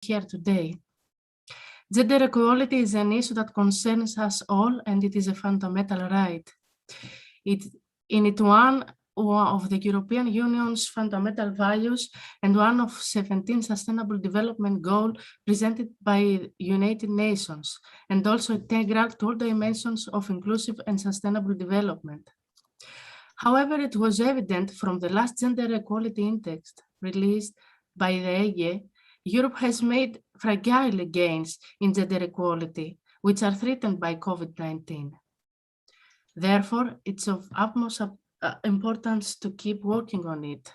here today. Gender equality is an issue that concerns us all, and it is a fundamental right. It's one of the European Union's fundamental values and one of 17 Sustainable Development Goals presented by United Nations, and also integral to all dimensions of inclusive and sustainable development. However, it was evident from the last Gender Equality Index released by the EGE, Europe has made fragile gains in gender equality, which are threatened by COVID-19. Therefore, it's of utmost importance to keep working on it.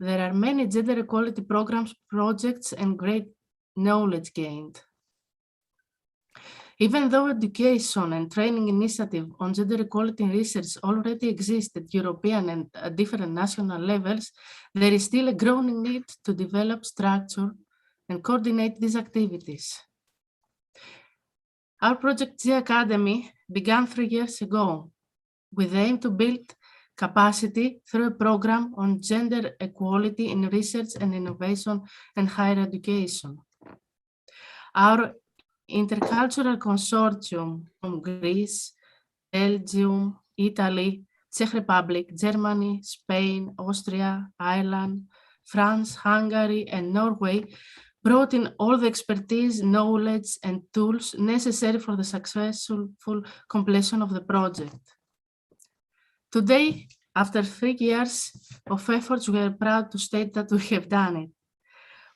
There are many gender equality programs, projects, and great knowledge gained. Even though education and training initiative on gender equality research already exist at European and different national levels, there is still a growing need to develop structure and coordinate these activities. Our project G Academy began 3 years ago with the aim to build capacity through a program on gender equality in research and innovation and higher education. Our intercultural consortium from Greece, Belgium, Italy, Czech Republic, Germany, Spain, Austria, Ireland, France, Hungary, and Norway brought in all the expertise, knowledge, and tools necessary for the successful completion of the project. Today, after 3 years of efforts, we are proud to state that we have done it.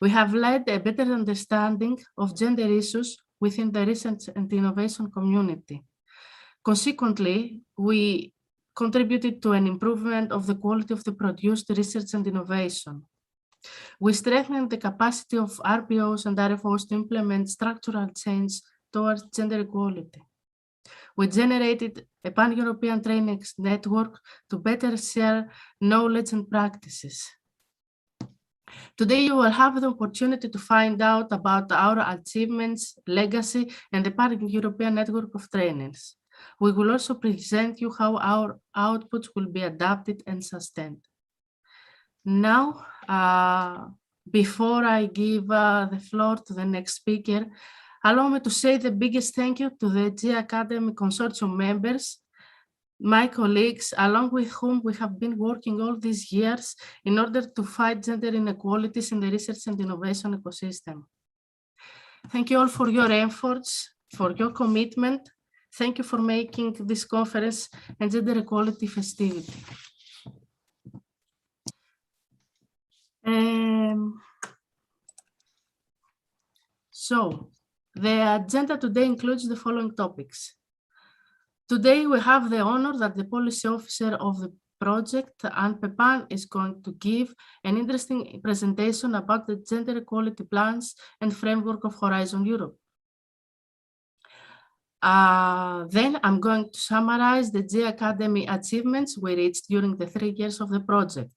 We have led a better understanding of gender issues within the research and innovation community. Consequently, we contributed to an improvement of the quality of the produced research and innovation. We strengthened the capacity of RPOs and RFOs to implement structural change towards gender equality. We generated a pan-European training network to better share knowledge and practices. Today, you will have the opportunity to find out about our achievements, legacy, and the pan-European network of trainers. We will also present you how our outputs will be adapted and sustained. Now, before I give the floor to the next speaker, allow me to say the biggest thank you to the G Academy Consortium members, my colleagues, along with whom we have been working all these years in order to fight gender inequalities in the research and innovation ecosystem. Thank you all for your efforts, for your commitment. Thank you for making this conference and gender equality festivity. So, the agenda today includes the following topics. Today, we have the honor that the policy officer of the project, Anne Pepin, is going to give an interesting presentation about the gender equality plans and framework of Horizon Europe. Then I'm going to summarize the G Academy achievements we reached during the 3 years of the project.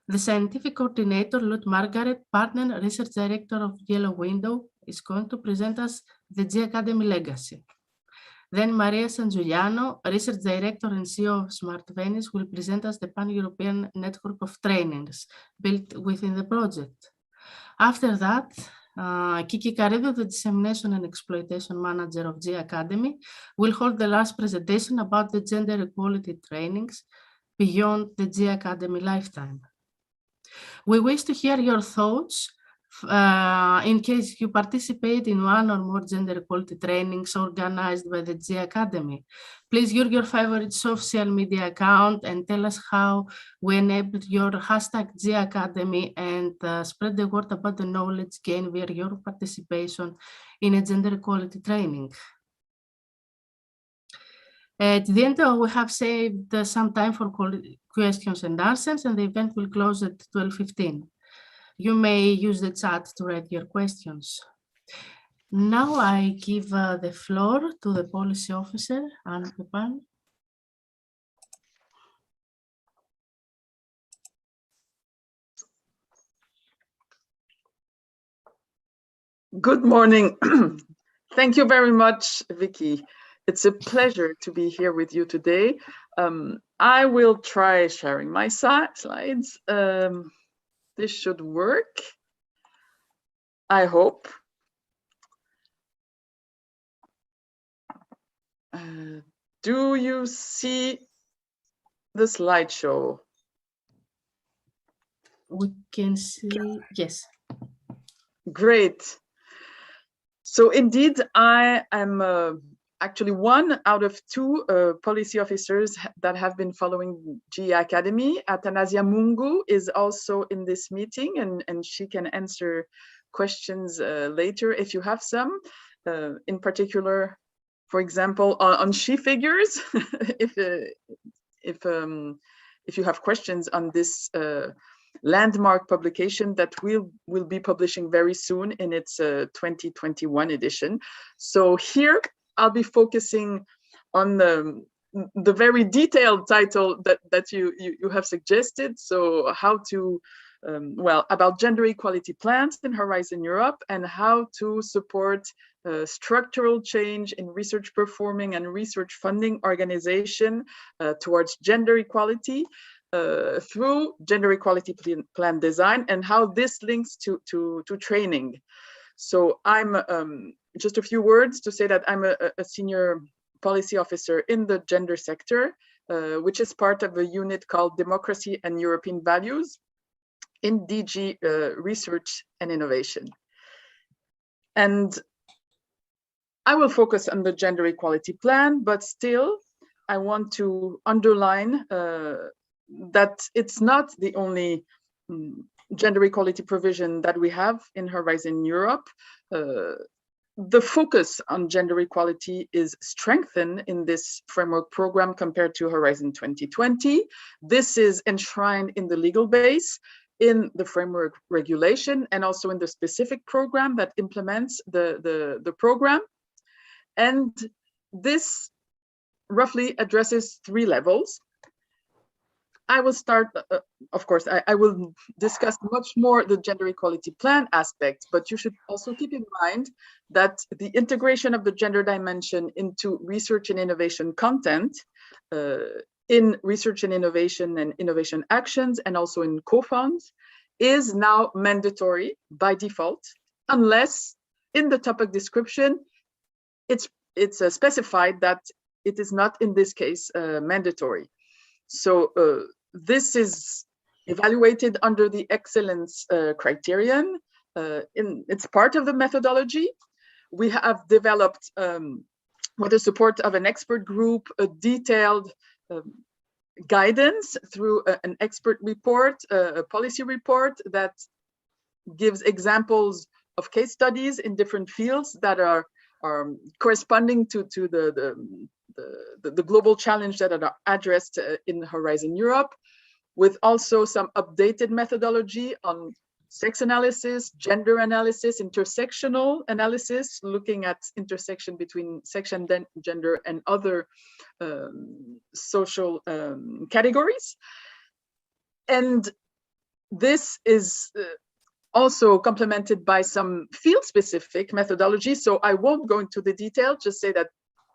The scientific coordinator, Lud Margaret, partner research director of Yellow Window, is going to present us the G Academy legacy. Then Maria San Giuliano, research director and CEO of Smart Venice, will present us the pan-European network of trainers built within the project. After that, Kiki Carrillo, the dissemination and exploitation manager of G Academy, will hold the last presentation about the gender equality trainings beyond the G Academy lifetime. We wish to hear your thoughts in case you participate in one or more gender equality trainings organized by the G Academy. Please use your favorite social media account and tell us how we enabled your hashtag G Academy and spread the word about the knowledge gained via your participation in a gender equality training. At the end, we have saved some time for questions and answers, and the event will close at 12:15. You may use the chat to write your questions. Now I give the floor to the policy officer, Anne Pepin. Good morning. Thank you very much, Vicky. It's a pleasure to be here with you today. I will try sharing my slides. This should work. I hope. Do you see the slideshow? We can see, yes. Great. So indeed, I am actually one out of two policy officers that have been following GE Academy. Athanasia Mungu is also in this meeting, and she can answer questions later if you have some. In particular, for example, on she figures, if you have questions on this landmark publication that we'll be publishing very soon in its 2021 edition. So here I'll be focusing on the very detailed title that you have suggested. So how to well, about gender equality plans in Horizon Europe and how to support structural change in research performing and research funding organization towards gender equality through gender equality plan design, and how this links to training. So I'm just a few words to say that I'm a senior policy officer in the gender sector, which is part of a unit called Democracy and European Values in DG Research and Innovation. And I will focus on the gender equality plan, but still I want to underline that it's not the only gender equality provision that we have in Horizon Europe. The focus on gender equality is strengthened in this framework program compared to Horizon 2020. This is enshrined in the legal base, in the framework regulation, and also in the specific program that implements the program. And this roughly addresses three levels. I will start, of course, I will discuss much more the gender equality plan aspect, but you should also keep in mind that the integration of the gender dimension into research and innovation content in research and innovation actions, and also in co-funds, is now mandatory by default, unless in the topic description, it's specified that it is not in this case mandatory. So this is evaluated under the excellence criterion. It's part of the methodology. We have developed, with the support of an expert group, a detailed guidance through an expert report, a policy report that gives examples of case studies in different fields that are corresponding to the global challenge that are addressed in Horizon Europe, with also some updated methodology on sex analysis, gender analysis, intersectional analysis, looking at intersection between sex and gender and other social categories. And this is also complemented by some field-specific methodology. So I won't go into the detail, just say that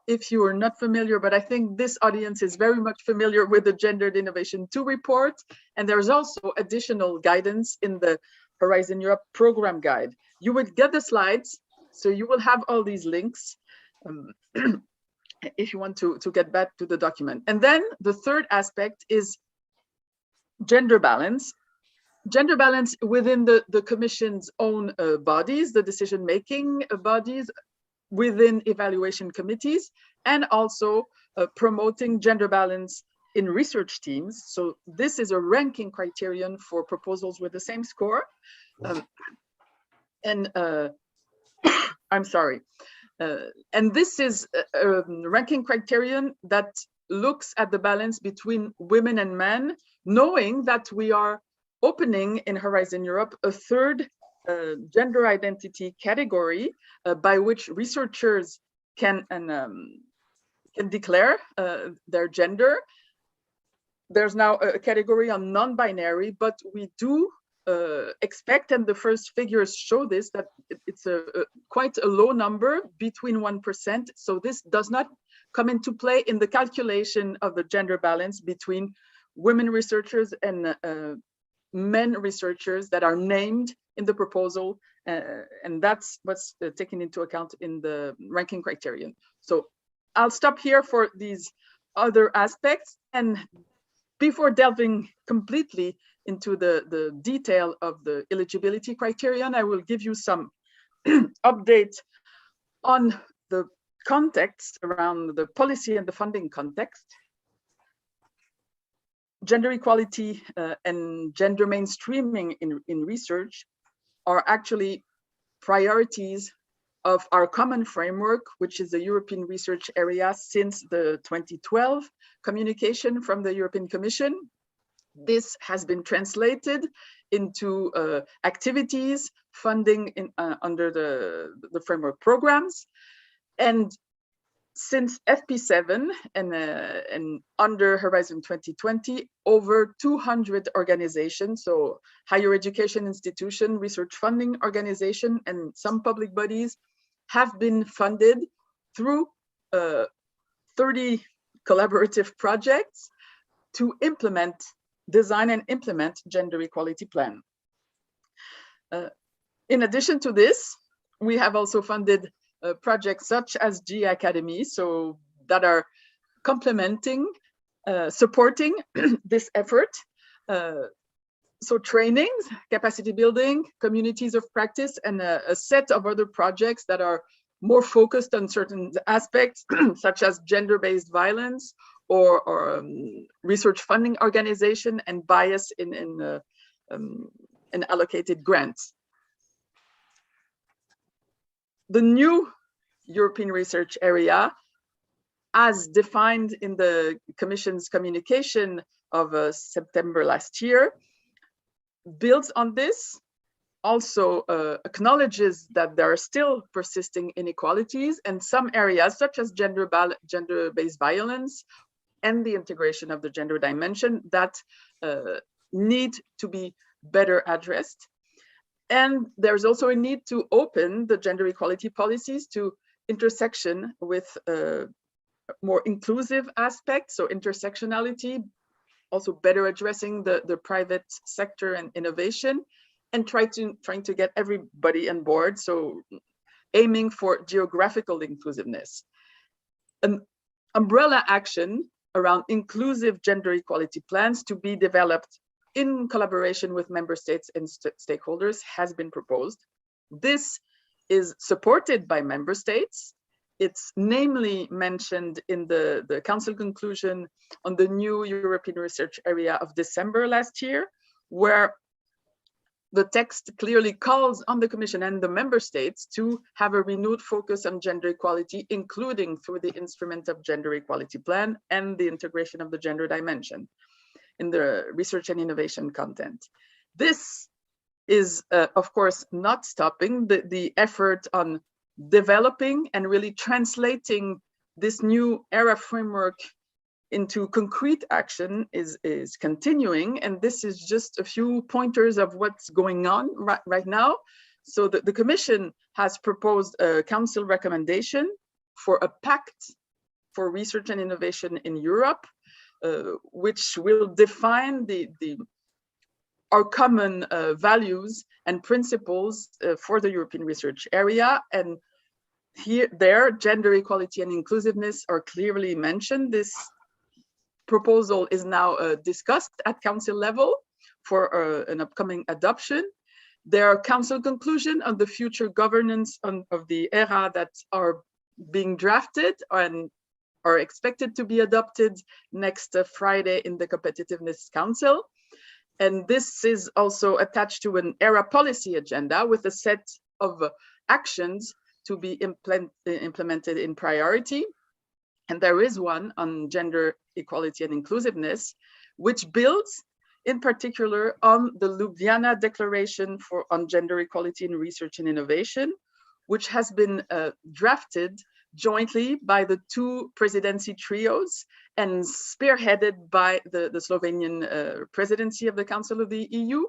if you are not familiar, but I think this audience is very much familiar with the Gendered Innovation 2 report. And there's also additional guidance in the Horizon Europe program guide. You will get the slides, so you will have all these links if you want to get back to the document. And then the third aspect is gender balance. Gender balance within the Commission's own bodies, the decision-making bodies, within evaluation committees, and also promoting gender balance in research teams. So this is a ranking criterion for proposals with the same score. I'm sorry. And this is a ranking criterion that looks at the balance between women and men, knowing that we are opening in Horizon Europe a third gender identity category by which researchers can declare their gender. There's now a category on non-binary, but we do expect, and the first figures show this, that it's quite a low number, between 1%. So this does not come into play in the calculation of the gender balance between women researchers and men researchers that are named in the proposal, and that's what's taken into account in the ranking criterion. So I'll stop here for these other aspects, and before delving completely into the detail of the eligibility criterion, I will give you some update on the context around the policy and the funding context. Gender equality and gender mainstreaming in research are actually priorities of our common framework, which is the European research area since the 2012 communication from the European Commission. This has been translated into activities, funding under the framework programs. And since FP7 and under Horizon 2020, over 200 organizations, so higher education institution, research funding organization, and some public bodies have been funded through 30 collaborative projects to design and implement gender equality plan. In addition to this, we have also funded projects such as G Academy, so that are complementing, supporting this effort. So trainings, capacity building, communities of practice, and a set of other projects that are more focused on certain aspects, such as gender-based violence or research funding organization and bias in allocated grants. The new European research area, as defined in the Commission's communication of September last year, builds on this, also acknowledges that there are still persisting inequalities in some areas, such as gender-based violence and the integration of the gender dimension that need to be better addressed. And there's also a need to open the gender equality policies to intersection with more inclusive aspects, so intersectionality, also better addressing the private sector and innovation, and trying to get everybody on board, so aiming for geographical inclusiveness. An umbrella action around inclusive gender equality plans to be developed in collaboration with member states and stakeholders has been proposed. This is supported by member states. It's namely mentioned in the Council conclusion on the new European research area of December last year, where the text clearly calls on the Commission and the member states to have a renewed focus on gender equality, including through the instrument of gender equality plan and the integration of the gender dimension in the research and innovation content. This is, of course, not stopping the effort on developing and really translating this new era framework into concrete action is continuing. And this is just a few pointers of what's going on right now. So the Commission has proposed a Council recommendation for a pact for research and innovation in Europe, which will define our common values and principles for the European research area. And there, gender equality and inclusiveness are clearly mentioned. This proposal is now discussed at Council level for an upcoming adoption. There are Council conclusions on the future governance of the ERA that are being drafted and are expected to be adopted next Friday in the Competitiveness Council. And this is also attached to an ERA policy agenda with a set of actions to be implemented in priority. And there is one on gender equality and inclusiveness, which builds in particular on the Ljubljana Declaration on Gender Equality in Research and Innovation, which has been drafted jointly by the two presidency trios and spearheaded by the Slovenian presidency of the Council of the EU.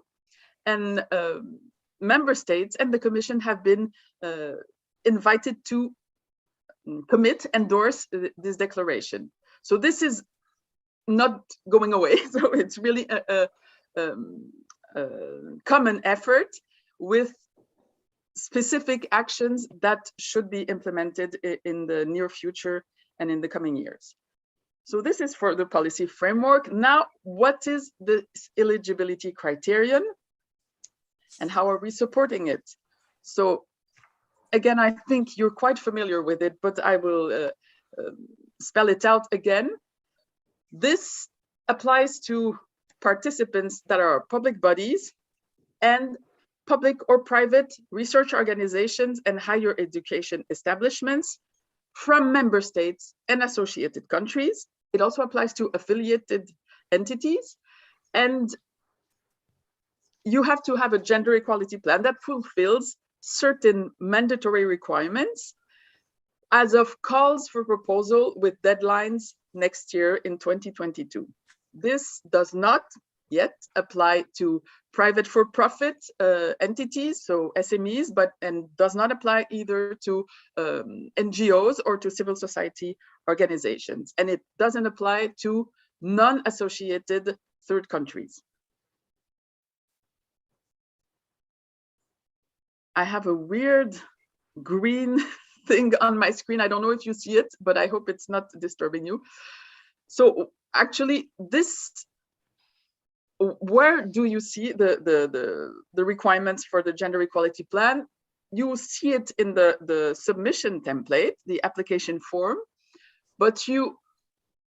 And member states and the Commission have been invited to endorse this declaration. So this is not going away. So it's really a common effort with specific actions that should be implemented in the near future and in the coming years. So this is for the policy framework. Now, what is the eligibility criterion and how are we supporting it? So again, I think you're quite familiar with it, but I will spell it out again. This applies to participants that are public bodies and public or private research organizations and higher education establishments from member states and associated countries. It also applies to affiliated entities. And you have to have a gender equality plan that fulfills certain mandatory requirements as of calls for proposal with deadlines next year in 2022. This does not yet apply to private for-profit entities, so SMEs, and does not apply either to NGOs or to civil society organizations. And it doesn't apply to non-associated third countries. I have a weird green thing on my screen. I don't know if you see it, but I hope it's not disturbing you. So actually, this, where do you see the requirements for the gender equality plan? You will see it in the submission template, the application form, but you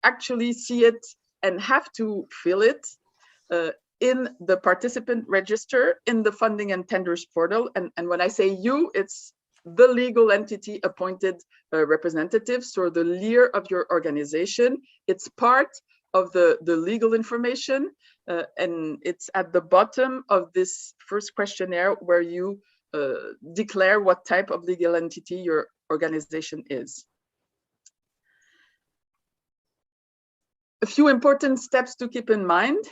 actually see it and have to fill it in the participant register in the funding and tenders portal. And when I say you, it's the legal entity appointed representatives, or the LEAR of your organization. It's part of the legal information, and it's at the bottom of this first questionnaire where you declare what type of legal entity your organization is. A few important steps to keep in mind.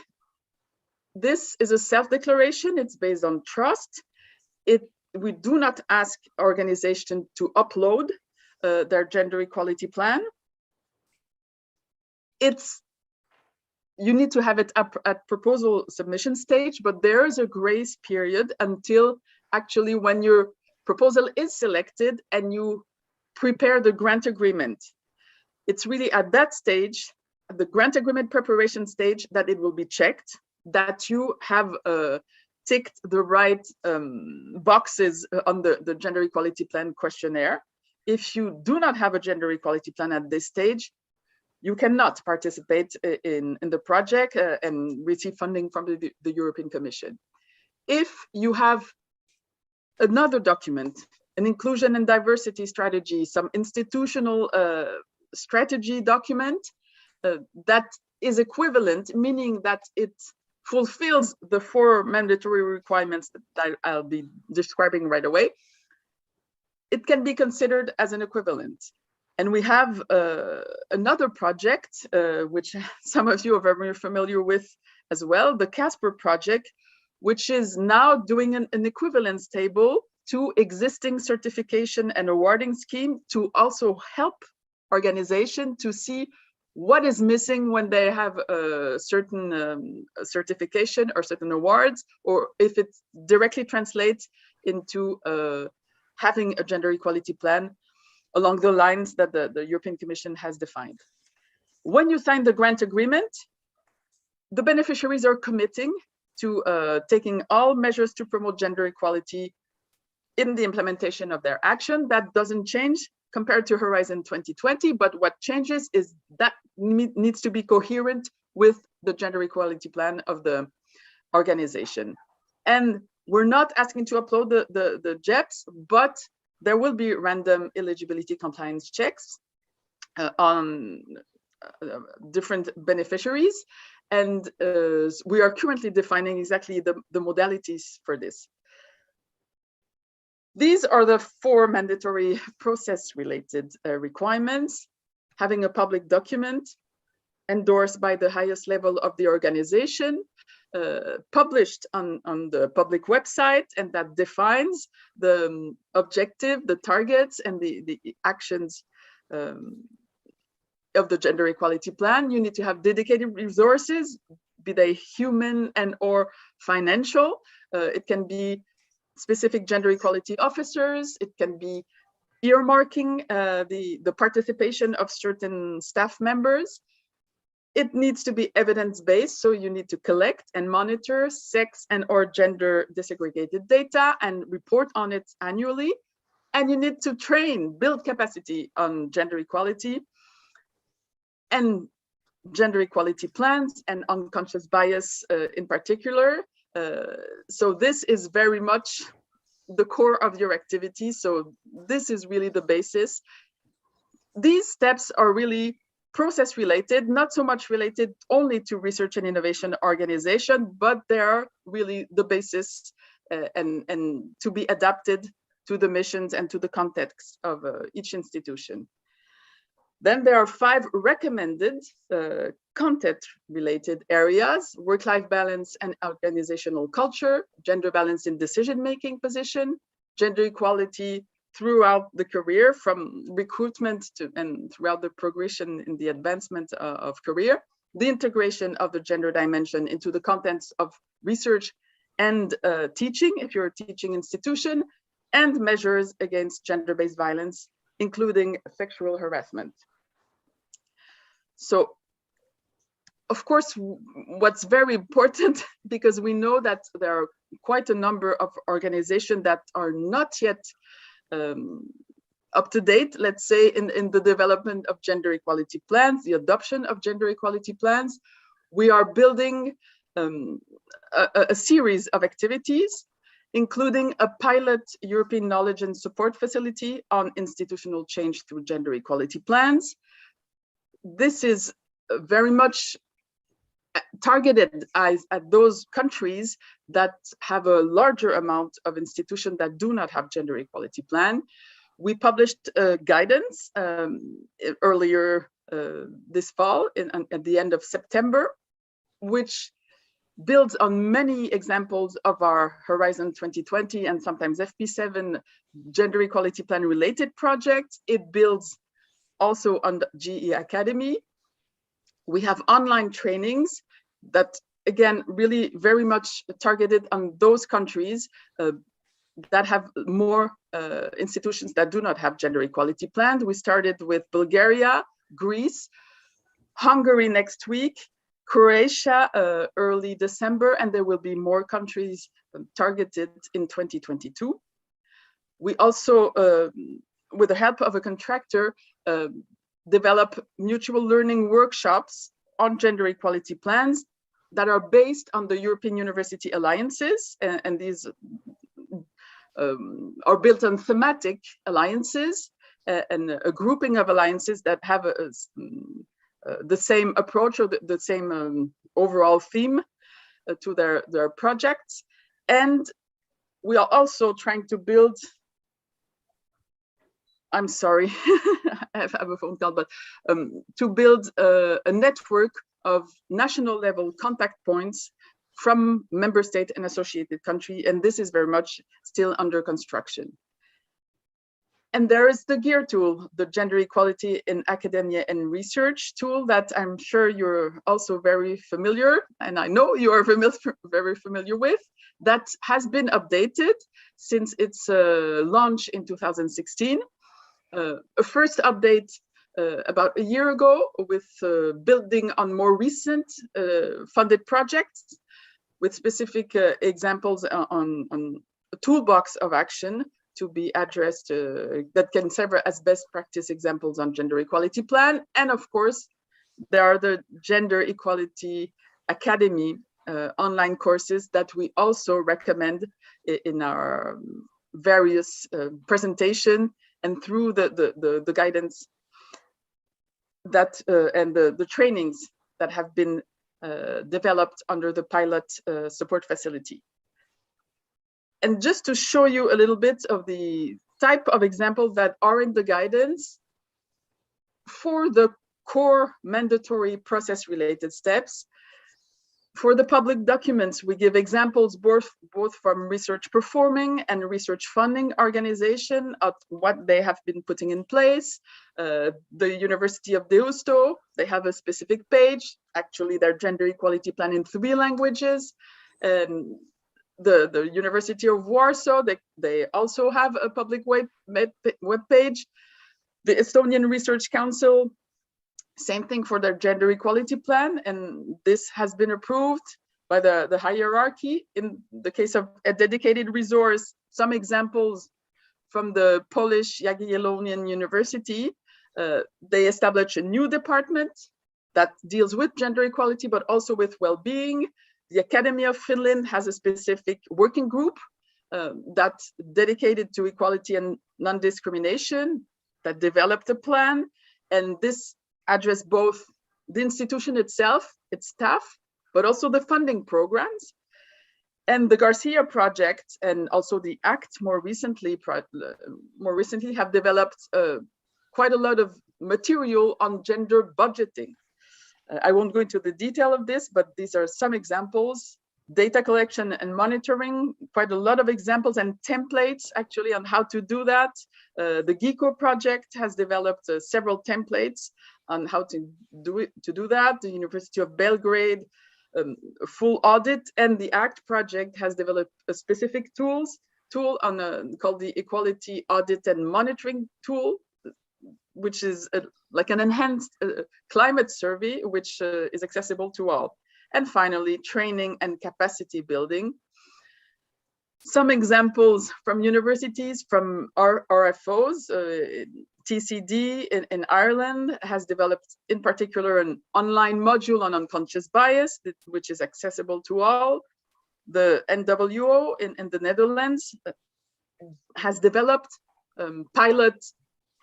This is a self-declaration. It's based on trust. We do not ask organizations to upload their gender equality plan. You need to have it up at proposal submission stage, but there is a grace period until actually when your proposal is selected and you prepare the grant agreement. It's really at that stage, the grant agreement preparation stage, that it will be checked that you have ticked the right boxes on the gender equality plan questionnaire. If you do not have a gender equality plan at this stage, you cannot participate in the project and receive funding from the European Commission. If you have another document, an inclusion and diversity strategy, some institutional strategy document that is equivalent, meaning that it fulfills the 4 mandatory requirements that I'll be describing right away, it can be considered as an equivalent. And we have another project, which some of you are very familiar with as well, the Casper project, which is now doing an equivalence table to existing certification and awarding scheme to also help organizations to see what is missing when they have a certain certification or certain awards, or if it directly translates into having a gender equality plan along the lines that the European Commission has defined. When you sign the grant agreement, the beneficiaries are committing to taking all measures to promote gender equality in the implementation of their action. That doesn't change compared to Horizon 2020, but what changes is that needs to be coherent with the gender equality plan of the organization. And we're not asking to upload the JEPs, but there will be random eligibility compliance checks on different beneficiaries. And we are currently defining exactly the modalities for this. These are the 4 mandatory process-related requirements: having a public document endorsed by the highest level of the organization, published on the public website, and that defines the objective, the targets, and the actions of the gender equality plan. You need to have dedicated resources, be they human and or financial. It can be specific gender equality officers. It can be earmarking the participation of certain staff members. It needs to be evidence-based, so you need to collect and monitor sex and or gender disaggregated data and report on it annually. And you need to train, build capacity on gender equality and gender equality plans and unconscious bias in particular. So this is very much the core of your activity. So this is really the basis. These steps are really process related, not so much related only to research and innovation organization, but they are really the basis and to be adapted to the missions and to the context of each institution. Then there are 5 recommended content-related areas: work-life balance and organizational culture, gender balance in decision-making position, gender equality throughout the career, from recruitment to and throughout the progression in the advancement of career, the integration of the gender dimension into the contents of research and teaching, if you're a teaching institution, and measures against gender-based violence, including sexual harassment. So, of course, what's very important, because we know that there are quite a number of organizations that are not yet up to date, let's say, in the development of gender equality plans, the adoption of gender equality plans. We are building a series of activities, including a pilot European knowledge and support facility on institutional change through gender equality plans. This is very much targeted at those countries that have a larger amount of institutions that do not have gender equality plan. We published guidance earlier this fall at the end of September, which builds on many examples of our Horizon 2020 and sometimes FP7 gender equality plan related projects. It builds also on the GE Academy. We have online trainings that, again, really very much targeted on those countries that have more institutions that do not have gender equality plans. We started with Bulgaria, Greece, Hungary next week, Croatia early December, and there will be more countries targeted in 2022. We also, with the help of a contractor, develop mutual learning workshops on gender equality plans that are based on the European University Alliances, and these are built on thematic alliances and a grouping of alliances that have the same approach or the same overall theme to their projects. And we are also trying to build, I'm sorry, I have a phone call, but to build a network of national level contact points from member state and associated country. And this is very much still under construction. And there is the GEAR tool, the Gender Equality in Academia and Research tool that I'm sure you're also very familiar, and I know you are very familiar with, that has been updated since its launch in 2016. A first update about a year ago with building on more recent funded projects with specific examples on a toolbox of action to be addressed that can serve as best practice examples on gender equality plan. And of course, there are the Gender Equality Academy online courses that we also recommend in our various presentation and through the guidance that and the trainings that have been developed under the pilot support facility. And just to show you a little bit of the type of examples that are in the guidance, for the core mandatory process related steps, for the public documents, we give examples both from research performing and research funding organization of what they have been putting in place. The University of Deusto, they have a specific page, actually their gender equality plan in 3 languages. the University of Warsaw, they also have a public web page. The Estonian Research Council, same thing for their gender equality plan, and this has been approved by the hierarchy. In the case of a dedicated resource, some examples from the Polish Jagiellonian University, they established a new department that deals with gender equality, but also with well-being. The Academy of Finland has a specific working group that's dedicated to equality and non-discrimination, that developed a plan, and this addressed both the institution itself, its staff, but also the funding programs. And the Garcia project and also the ACT more recently have developed quite a lot of material on gender budgeting. I won't go into the detail of this, but these are some examples. Data collection and monitoring, quite a lot of examples and templates actually on how to do that. The GECO project has developed several templates on how to do that. The University of Belgrade, a full audit, and the ACT project has developed a specific tool called the Equality Audit and Monitoring Tool, which is like an enhanced climate survey, which is accessible to all. And finally, training and capacity building. Some examples from universities, from our RFOs, TCD in Ireland has developed in particular an online module on unconscious bias, which is accessible to all. The NWO in the Netherlands has developed pilot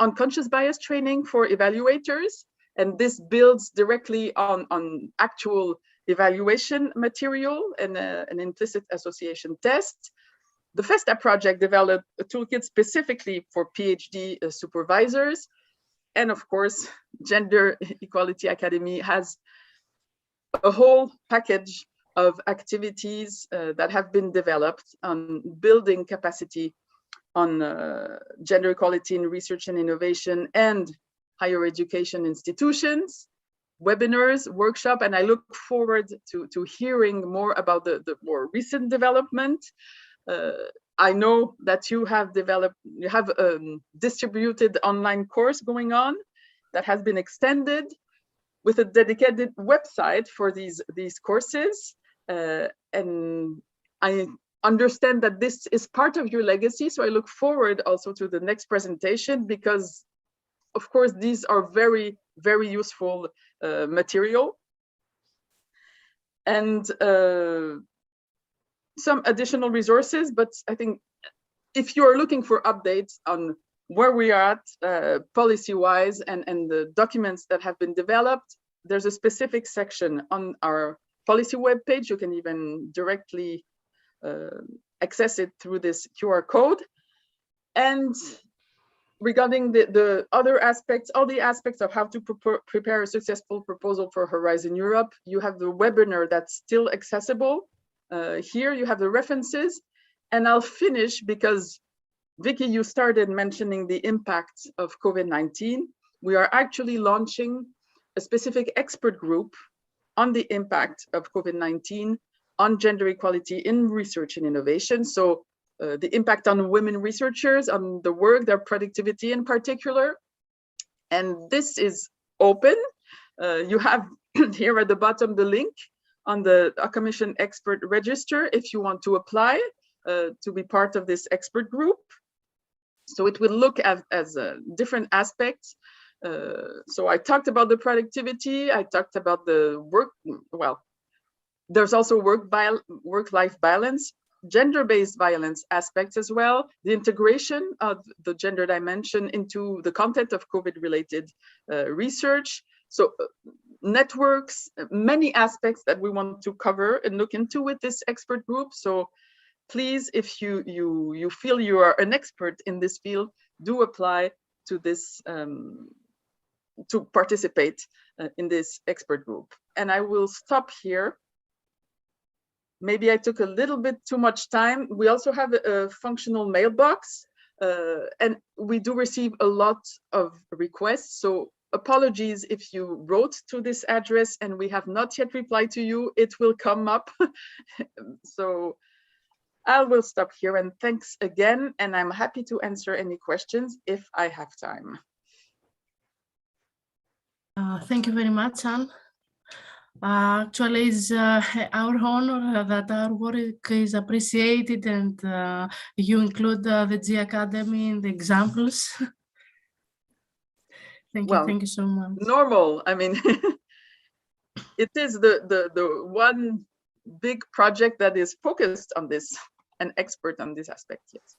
unconscious bias training for evaluators, and this builds directly on actual evaluation material and an implicit association test. The FESTA project developed a toolkit specifically for PhD supervisors. And of course, Gender Equality Academy has a whole package of activities that have been developed on building capacity on gender equality in research and innovation and higher education institutions, webinars, workshop, and I look forward to hearing more about the more recent development. I know that you have distributed online course going on that has been extended with a dedicated website for these courses. And I understand that this is part of your legacy. So I look forward also to the next presentation, because of course, these are very, very useful material. And some additional resources, but I think if you're looking for updates on where we are at policy-wise and the documents that have been developed, there's a specific section on our policy webpage. You can even directly access it through this QR code. And regarding the other aspects, all the aspects of how to prepare a successful proposal for Horizon Europe, you have the webinar that's still accessible. Here you have the references, and I'll finish because Vicky, you started mentioning the impact of COVID-19. We are actually launching a specific expert group on the impact of COVID-19 on gender equality in research and innovation. So the impact on women researchers, on the work, their productivity in particular. And this is open. You have here at the bottom the link on the Commission Expert Register if you want to apply to be part of this expert group. So it will look at as different aspects. So I talked about the productivity, I talked about the work, well, there's also work-life balance, gender-based violence aspects as well, the integration of the gender dimension into the content of COVID-related research. So networks, many aspects that we want to cover and look into with this expert group. So please, if you feel you are an expert in this field, do apply to this, to participate in this expert group. And I will stop here. Maybe I took a little bit too much time. We also have a functional mailbox, and we do receive a lot of requests. So apologies if you wrote to this address and we have not yet replied to you, it will come up. So I will stop here, and thanks again. And I'm happy to answer any questions if I have time. Thank you very much, Anne. Actually, it's our honor that our work is appreciated, and you include the G Academy in the examples. Thank you so much. Normal. I mean, it is the one big project that is focused on this, an expert on this aspect. Yes.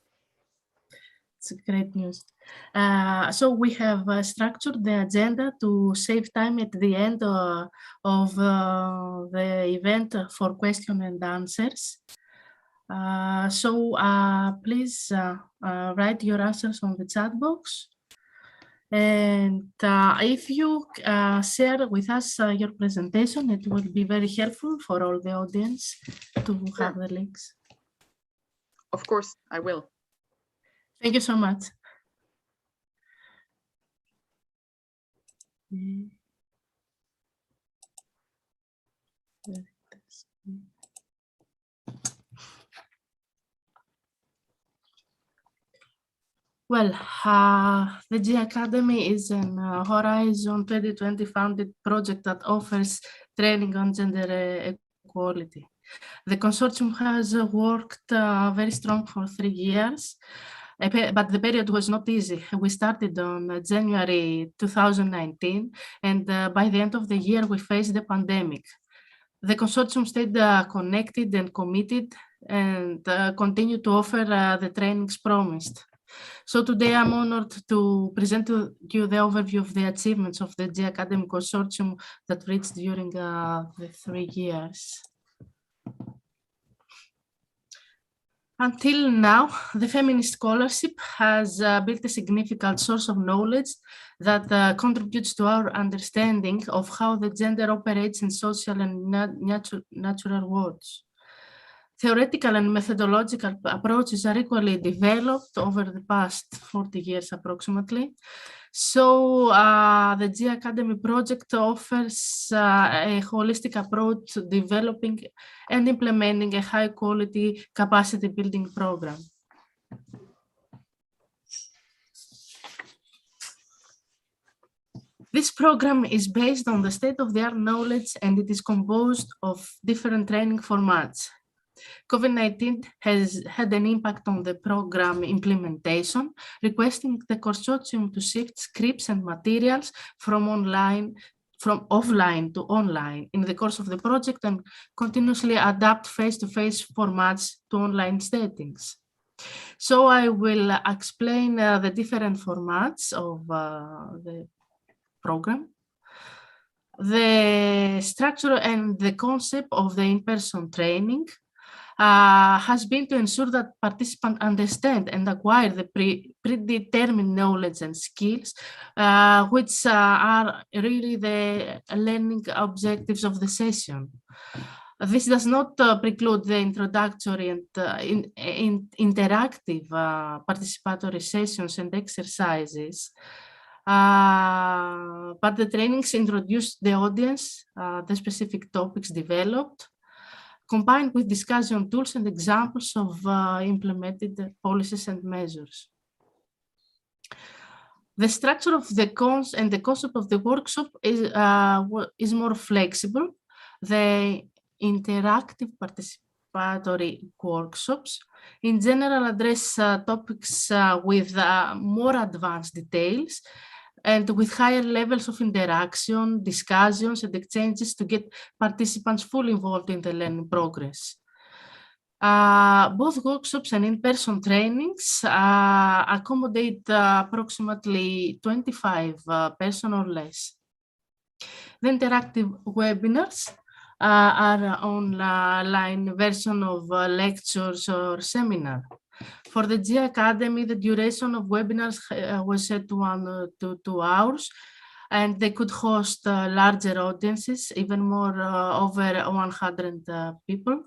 It's great news. So we have structured the agenda to save time at the end of the event for question and answers. Please write your answers on the chat box. And if you share with us your presentation, it will be very helpful for all the audience to have the links. Of course, I will. Thank you so much. Well, the G Academy is an Horizon 2020 funded project that offers training on gender equality. The consortium has worked very strong for 3 years, but the period was not easy. We started on January 2019, and by the end of the year, we faced the pandemic. The consortium stayed connected and committed and continued to offer the trainings promised. So today I'm honored to present to you the overview of the achievements of the G Academy Consortium that reached during the 3 years. Until now, the Feminist Scholarship has built a significant source of knowledge that contributes to our understanding of how the gender operates in social and natural worlds. Theoretical and methodological approaches are equally developed over the past 40 years approximately. So the G Academy project offers a holistic approach to developing and implementing a high quality capacity building program. This program is based on the state-of-the-art knowledge, and it is composed of different training formats. COVID-19 has had an impact on the program implementation, requesting the consortium to shift scripts and materials from offline to online in the course of the project and continuously adapt face-to-face formats to online settings. So I will explain the different formats of the program. The structure and the concept of the in-person training has been to ensure that participants understand and acquire the predetermined knowledge and skills, which are really the learning objectives of the session. This does not preclude the introductory and interactive participatory sessions and exercises, but the trainings introduce the audience, the specific topics developed, combined with discussion tools and examples of implemented policies and measures. The structure of the concept of the workshop is more flexible. The interactive participatory workshops in general address topics with more advanced details and with higher levels of interaction, discussions, and exchanges to get participants fully involved in the learning progress. Both workshops and in-person trainings accommodate approximately 25 person or less. The interactive webinars are online version of lectures or seminar. For the G Academy, the duration of webinars was set to 1 to 2 hours, and they could host larger audiences, even more over 100 people.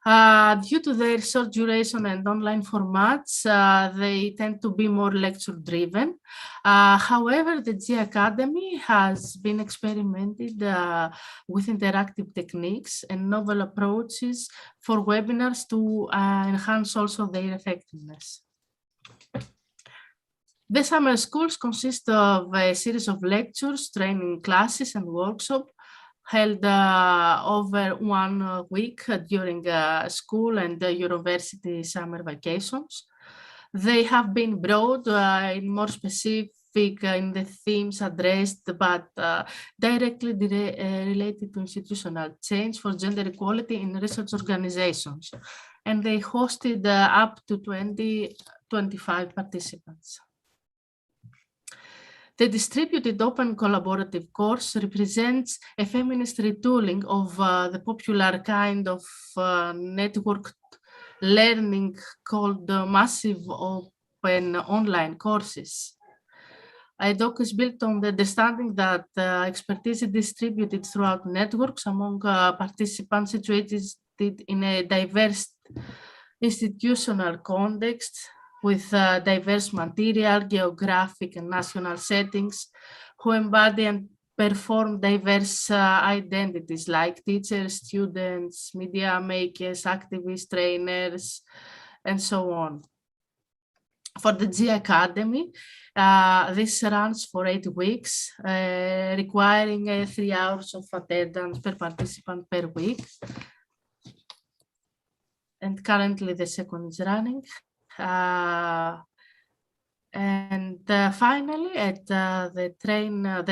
Due to their short duration and online formats, they tend to be more lecture-driven. However, the G Academy has been experimented with interactive techniques and novel approaches for webinars to enhance also their effectiveness. The summer schools consist of a series of lectures, training classes, and workshops held over 1 week during school and university summer vacations. They have been broad in more specific in the themes addressed, but directly related to institutional change for gender equality in research organizations. And they hosted up to 25 participants. The distributed open collaborative course represents a feminist retooling of the popular kind of networked learning called massive open online courses. IDOC is built on the understanding that expertise is distributed throughout networks among participants situated in a diverse institutional context with diverse material, geographic and national settings, who embody and perform diverse identities like teachers, students, media makers, activists, trainers, and so on. For the G Academy, this runs for 8 weeks, requiring 3 hours of attendance per participant per week. And currently the second is running. Finally, at the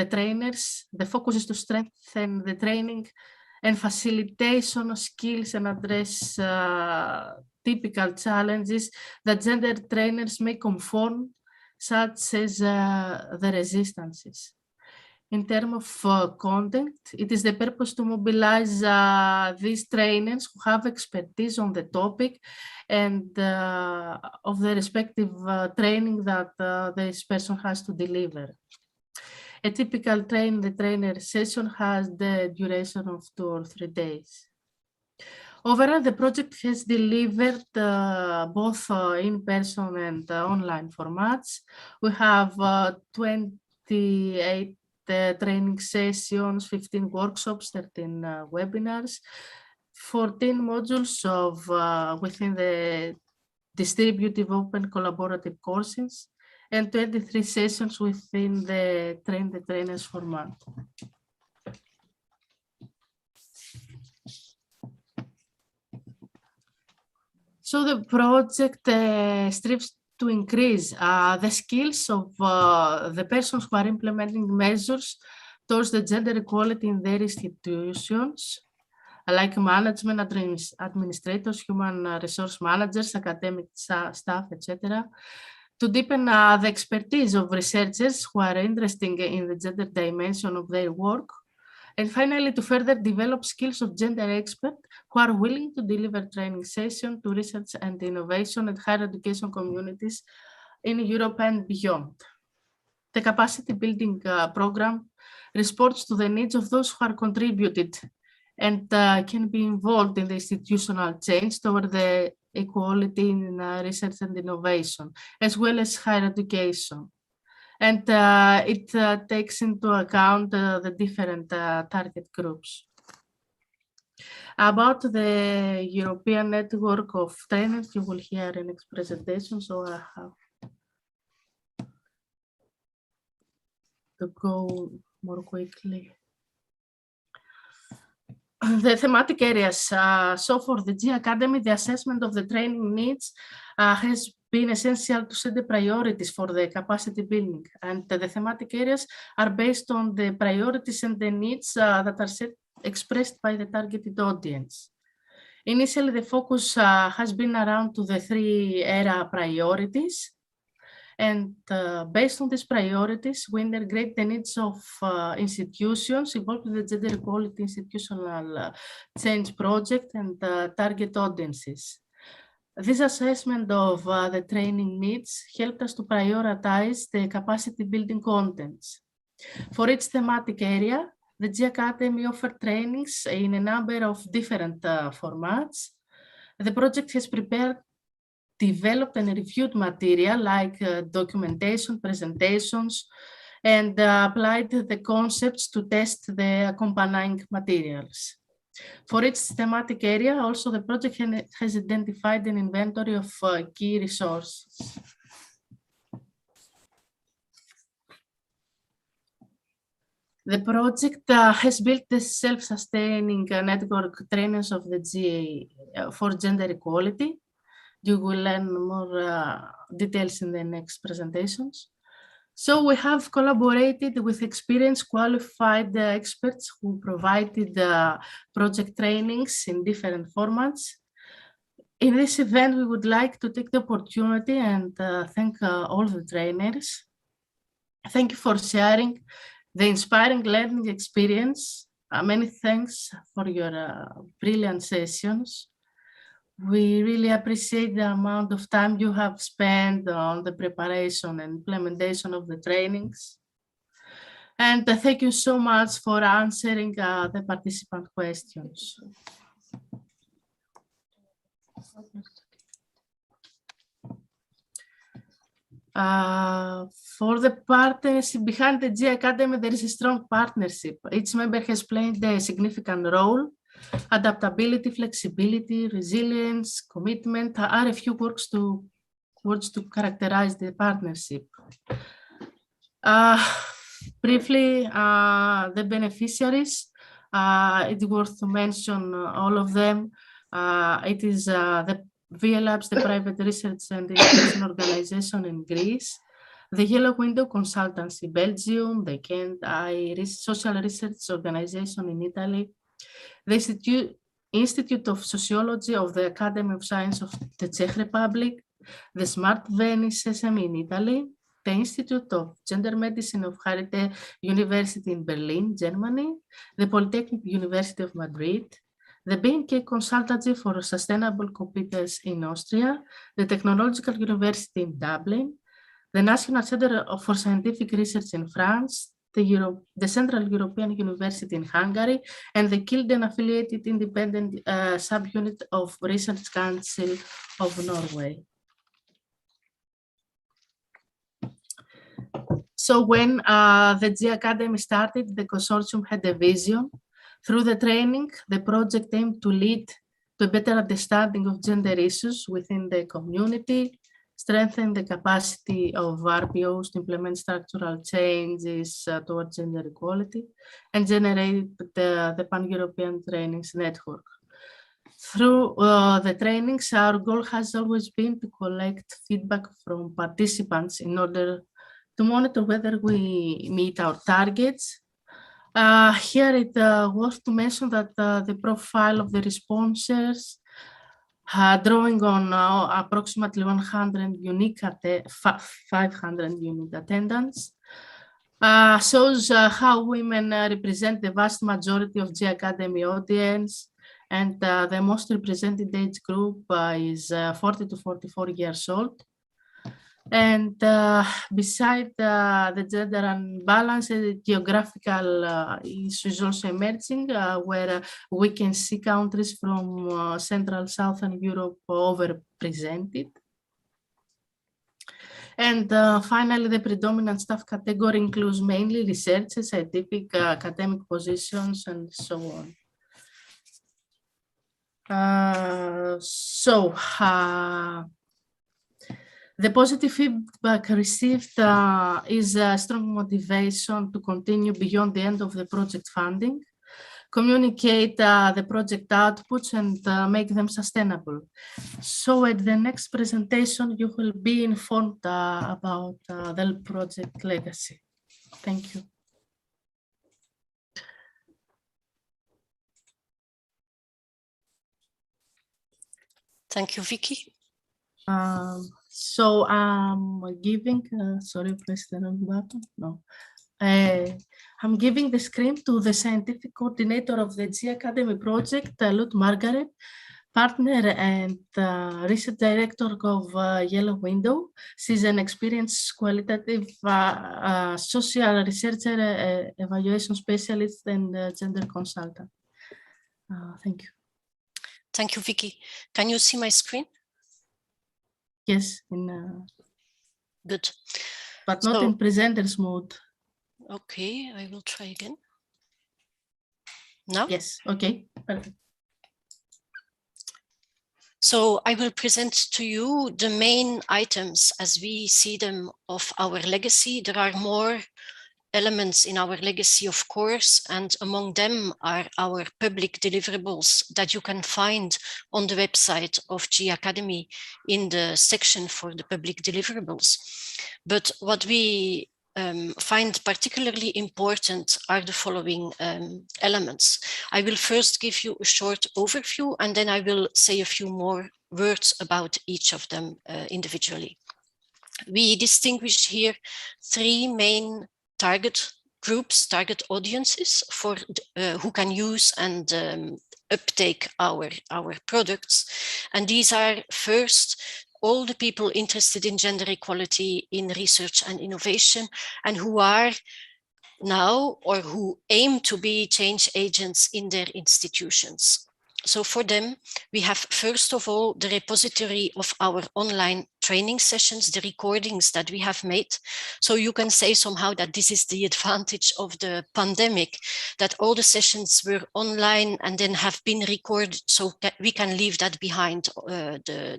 trainers, the focus is to strengthen the training and facilitation skills and address typical challenges that gender trainers may confront, such as the resistances. In terms of content, it is the purpose to mobilize these trainers who have expertise on the topic and of the respective training that this person has to deliver. A typical train-the-trainer session has the duration of 2 or 3 days. Overall, the project has delivered both in-person and online formats. We have 28 training sessions, 15 workshops, 13 webinars, 14 modules of within the distributive open collaborative courses, and 23 sessions within the Train the Trainers format. So the project strives to increase the skills of the persons who are implementing measures towards the gender equality in their institutions, like management, administrators, human resource managers, academic staff, etc., to deepen the expertise of researchers who are interested in the gender dimension of their work, and finally, to further develop skills of gender experts who are willing to deliver training sessions to research and innovation and higher education communities in Europe and beyond. The capacity building program responds to the needs of those who are contributed and can be involved in the institutional change toward the equality in research and innovation, as well as higher education. And it takes into account the different target groups. About the European network of trainers, you will hear in next presentation, so I have to go more quickly. The thematic areas. So for the G Academy, the assessment of the training needs has been essential to set the priorities for the capacity building. And the thematic areas are based on the priorities and the needs that are expressed by the targeted audience. Initially, the focus has been around to the 3 area priorities. And based on these priorities, we integrate the needs of institutions involved in the gender equality institutional change project and target audiences. This assessment of the training needs helped us to prioritize the capacity building contents. For each thematic area, the G Academy offered trainings in a number of different formats. The project has prepared, developed and reviewed material like documentation, presentations, and applied the concepts to test the accompanying materials. For each thematic area, also the project has identified an inventory of key resources. The project has built the self-sustaining network trainers of the GA for gender equality. You will learn more details in the next presentations. So we have collaborated with experienced qualified experts who provided project trainings in different formats. In this event, we would like to take the opportunity and thank all the trainers. Thank you for sharing the inspiring learning experience. Many thanks for your brilliant sessions. We really appreciate the amount of time you have spent on the preparation and implementation of the trainings. And thank you so much for answering the participant questions. For the partnership behind the G Academy, there is a strong partnership. Each member has played a significant role. Adaptability, flexibility, resilience, commitment are a few words to characterize the partnership. Briefly, the beneficiaries, it's worth to mention all of them. It is the VLabs, the private research and innovation organization in Greece, the Yellow Window Consultancy Belgium, the Kent Eye Social Research Organization in Italy, the Institute of Sociology of the Academy of Science of the Czech Republic, the Smart Venice SME in Italy, the Institute of Gender Medicine of Charité University in Berlin, Germany, the Polytechnic University of Madrid, the BNK Consultancy for Sustainable Competence in Austria, the Technological University in Dublin, the National Center for Scientific Research in France, the Central European University in Hungary, and the Kilden affiliated independent subunit of Research Council of Norway. So when the G Academy started, the consortium had a vision. Through the training, the project aimed to lead to a better understanding of gender issues within the community, strengthen the capacity of RPOs to implement structural changes towards gender equality, and generate the Pan-European Trainings Network. Through the trainings, our goal has always been to collect feedback from participants in order to monitor whether we meet our targets. Here it's worth to mention that the profile of the responses, drawing on approximately 500 unique attendants, shows how women represent the vast majority of G Academy audience, and the most represented age group is 40 to 44 years old. And beside the gender unbalance, the geographical issue is also emerging, where we can see countries from Central Southern Europe overrepresented. And finally, the predominant staff category includes mainly researchers, scientific, academic positions, and so on. The positive feedback received is a strong motivation to continue beyond the end of the project funding, communicate the project outputs, and make them sustainable. So at the next presentation, you will be informed about the project legacy. Thank you. Thank you, Vicky. So I'm giving, sorry, press the wrong button. No. I'm giving the screen to the scientific coordinator of the G Academy project, Lut Margaret, partner and research director of Yellow Window. She's an experienced qualitative social researcher, evaluation specialist, and gender consultant. Thank you. Thank you, Vicky. Can you see my screen? Yes, Good. but not in presenters mode. Okay, I will try again. Now? Yes, okay, perfect. So I will present to you the main items as we see them of our legacy. There are more elements in our legacy, of course, and among them are our public deliverables that you can find on the website of G Academy in the section for the public deliverables. But what we find particularly important are the following elements. I will first give you a short overview, and then I will say a few more words about each of them individually. We distinguish here three main target groups, target audiences for who can use and uptake our products. And these are first, all the people interested in gender equality in research and innovation, and who are now or who aim to be change agents in their institutions. So for them, we have first of all the repository of our online training sessions, the recordings that we have made. So you can say somehow that this is the advantage of the pandemic, that all the sessions were online and then have been recorded, so that we can leave that behind,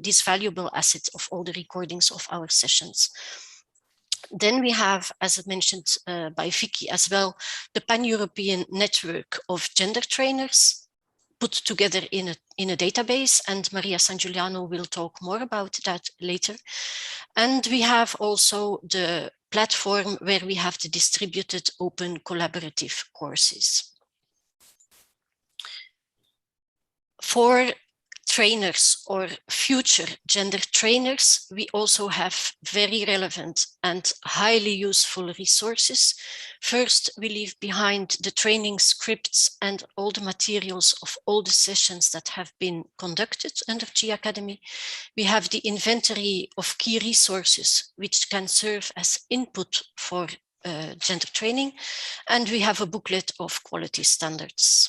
this valuable asset of all the recordings of our sessions. Then we have, as mentioned by Vicky as well, the pan-European network of gender trainers put together in a database, and Maria San Giuliano will talk more about that later. And we have also the platform where we have the distributed open collaborative courses. For trainers or future gender trainers, we also have very relevant and highly useful resources. First, we leave behind the training scripts and all the materials of all the sessions that have been conducted under G Academy. We have the inventory of key resources, which can serve as input for gender training. And we have a booklet of quality standards.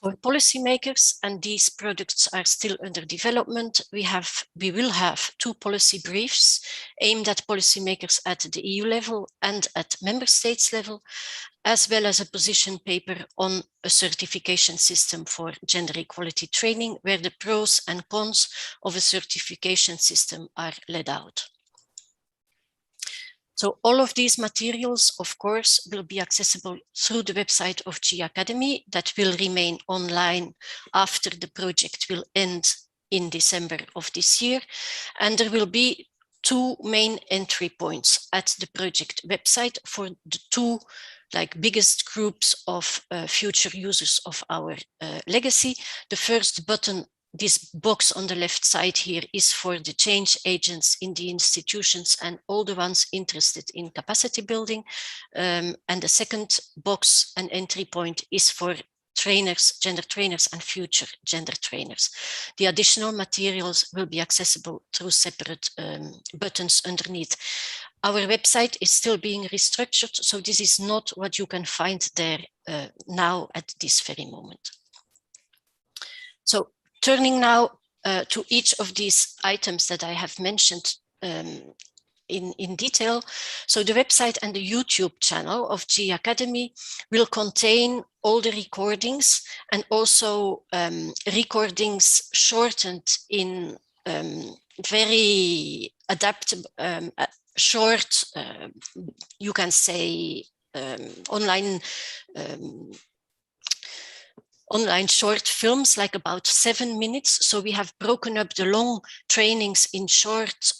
For policymakers, and these products are still under development, we will have 2 policy briefs aimed at policymakers at the EU level and at member states level, as well as a position paper on a certification system for gender equality training, where the pros and cons of a certification system are laid out. So all of these materials, of course, will be accessible through the website of G Academy that will remain online after the project will end in December of this year. And there will be 2 main entry points at the project website for the 2 biggest groups of future users of our legacy. The first button, this box on the left side here, is for the change agents in the institutions and all the ones interested in capacity building. And the second box and entry point is for trainers, gender trainers and future gender trainers. The additional materials will be accessible through separate buttons underneath. Our website is still being restructured, so this is not what you can find there now at this very moment. So turning now to each of these items that I have mentioned in detail. So the website and the YouTube channel of G Academy will contain all the recordings and also recordings shortened in very adaptable, short, you can say, online short films, like about 7 minutes. So we have broken up the long trainings in short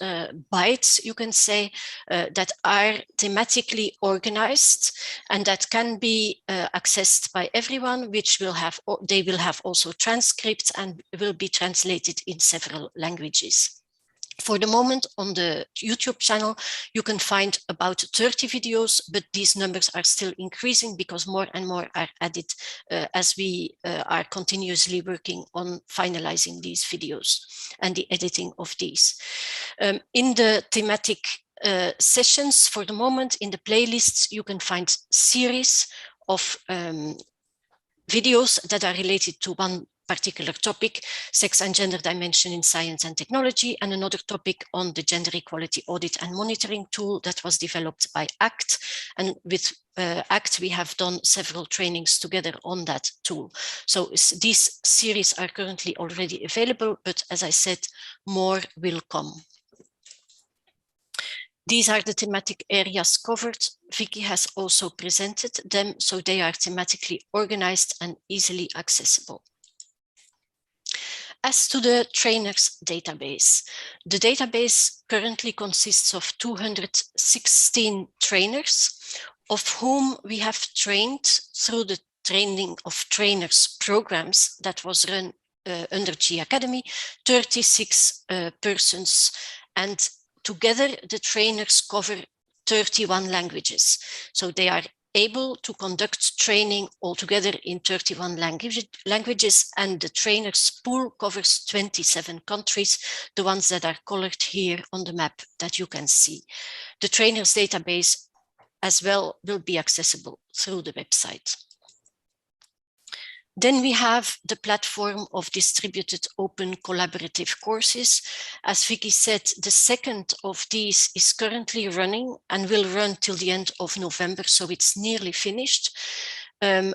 bites, you can say, that are thematically organized and that can be accessed by everyone, which will have, they will have also transcripts and will be translated in several languages. For the moment, on the YouTube channel, you can find about 30 videos, but these numbers are still increasing because more and more are added as we are continuously working on finalizing these videos and the editing of these. In the thematic sessions, for the moment, in the playlists, you can find series of videos that are related to one particular topic, sex and gender dimension in science and technology, and another topic on the gender equality audit and monitoring tool that was developed by ACT. And with ACT, we have done several trainings together on that tool. So these series are currently already available, but as I said, more will come. These are the thematic areas covered. Vicky has also presented them, so they are thematically organized and easily accessible. As to the trainers database, the database currently consists of 216 trainers, of whom we have trained through the training of trainers programs that was run under G Academy, 36 persons, and together the trainers cover 31 languages. So they are able to conduct training altogether in 31 languages, and the trainers pool covers 27 countries, the ones that are colored here on the map that you can see. The trainers database as well will be accessible through the website. Then we have the platform of distributed open collaborative courses. As Vicky said, the second of these is currently running and will run till the end of November, so it's nearly finished.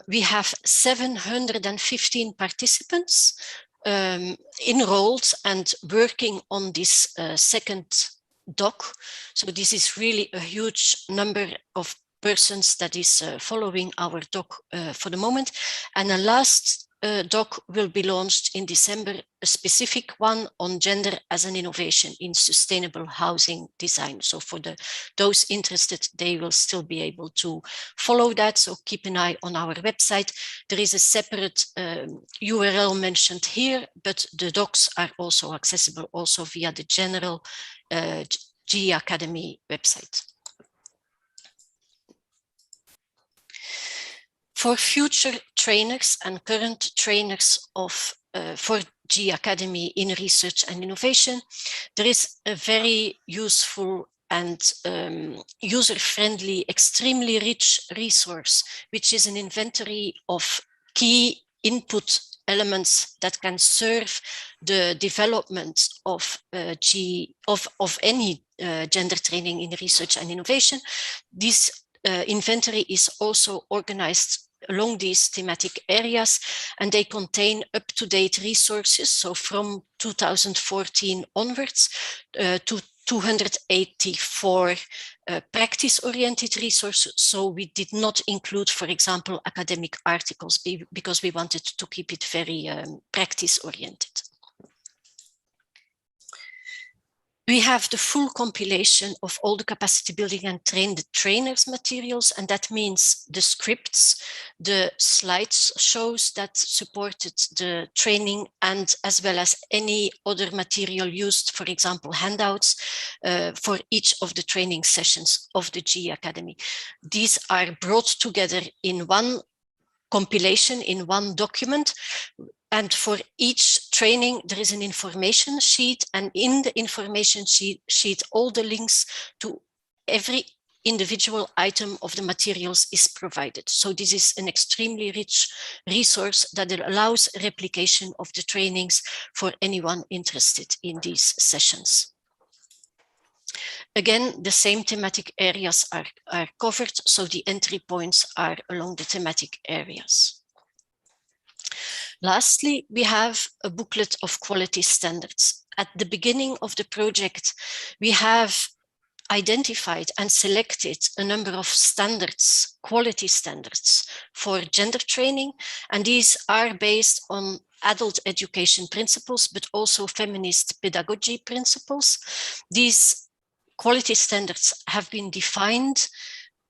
We have 715 participants enrolled and working on this second doc. So this is really a huge number of persons that is following our doc for the moment. And the last doc will be launched in December, a specific one on gender as an innovation in sustainable housing design. So for those interested, they will still be able to follow that. So keep an eye on our website. There is a separate URL mentioned here, but the docs are also accessible also via the general G Academy website. For future trainers and current trainers for G Academy in research and innovation, there is a very useful and user-friendly, extremely rich resource, which is an inventory of key input elements that can serve the development of any gender training in research and innovation. This inventory is also organized along these thematic areas, and they contain up-to-date resources. So from 2014 onwards, to 284 practice-oriented resources. So we did not include, for example, academic articles because we wanted to keep it very practice-oriented. We have the full compilation of all the capacity building and train the trainers materials, and that means the scripts, the slides shows that supported the training, and as well as any other material used, for example, handouts for each of the training sessions of the G Academy. These are brought together in one compilation, in one document. And for each training, there is an information sheet, and in the information sheet, all the links to every individual item of the materials is provided. So this is an extremely rich resource that allows replication of the trainings for anyone interested in these sessions. Again, the same thematic areas are covered, so the entry points are along the thematic areas. Lastly, we have a booklet of quality standards. At the beginning of the project, we have identified and selected a number of standards, quality standards for gender training, and these are based on adult education principles, but also feminist pedagogy principles. These quality standards have been defined,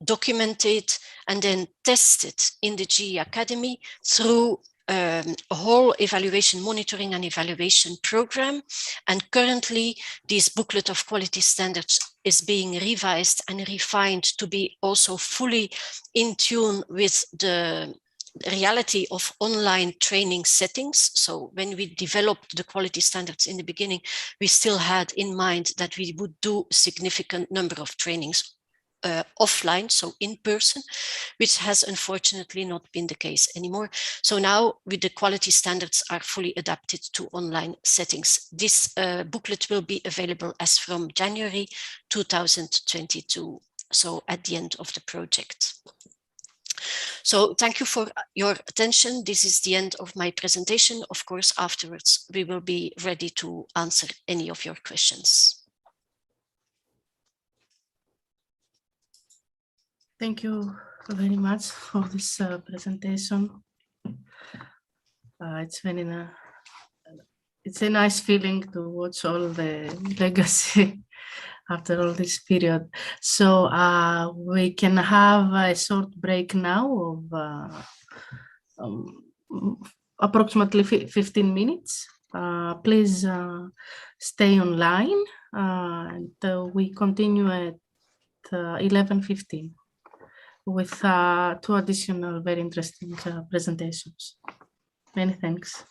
documented, and then tested in the G Academy through a whole evaluation, monitoring and evaluation program. And currently, this booklet of quality standards is being revised and refined to be also fully in tune with the reality of online training settings. So when we developed the quality standards in the beginning, we still had in mind that we would do a significant number of trainings offline, so in person, which has unfortunately not been the case anymore. So now with the quality standards are fully adapted to online settings. This booklet will be available as from January 2022, so at the end of the project. So thank you for your attention. This is the end of my presentation. Of course, afterwards, we will be ready to answer any of your questions. Thank you very much for this presentation. It's a nice feeling to watch all the legacy after all this period. So we can have a short break now of approximately 15 minutes. Please stay online and we continue at 11:15 with 2 additional very interesting presentations. Many thanks.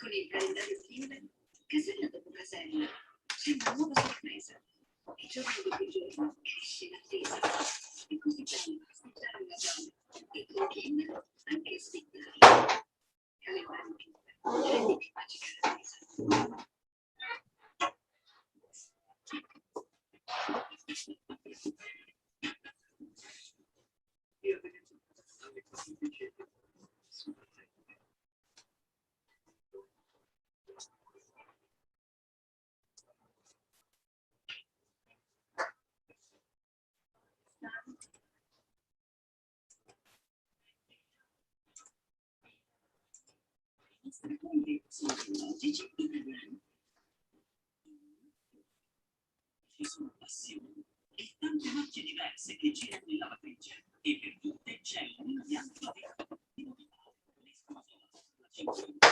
Con il calendario Kindle, casella dopo casella, c'è una nuova sorpresa. E giorno dopo giorno cresce l'attesa. È così bello festeggiare la donna e con Kindle anche aspettare. Calendario Kindle, renditi magica l'attesa. Sono tecnologici italiani. Ci sono passioni e tante marce diverse che girano in lavatrice e per tutte c'è un impianto di novità. L'esclusiva, la 5.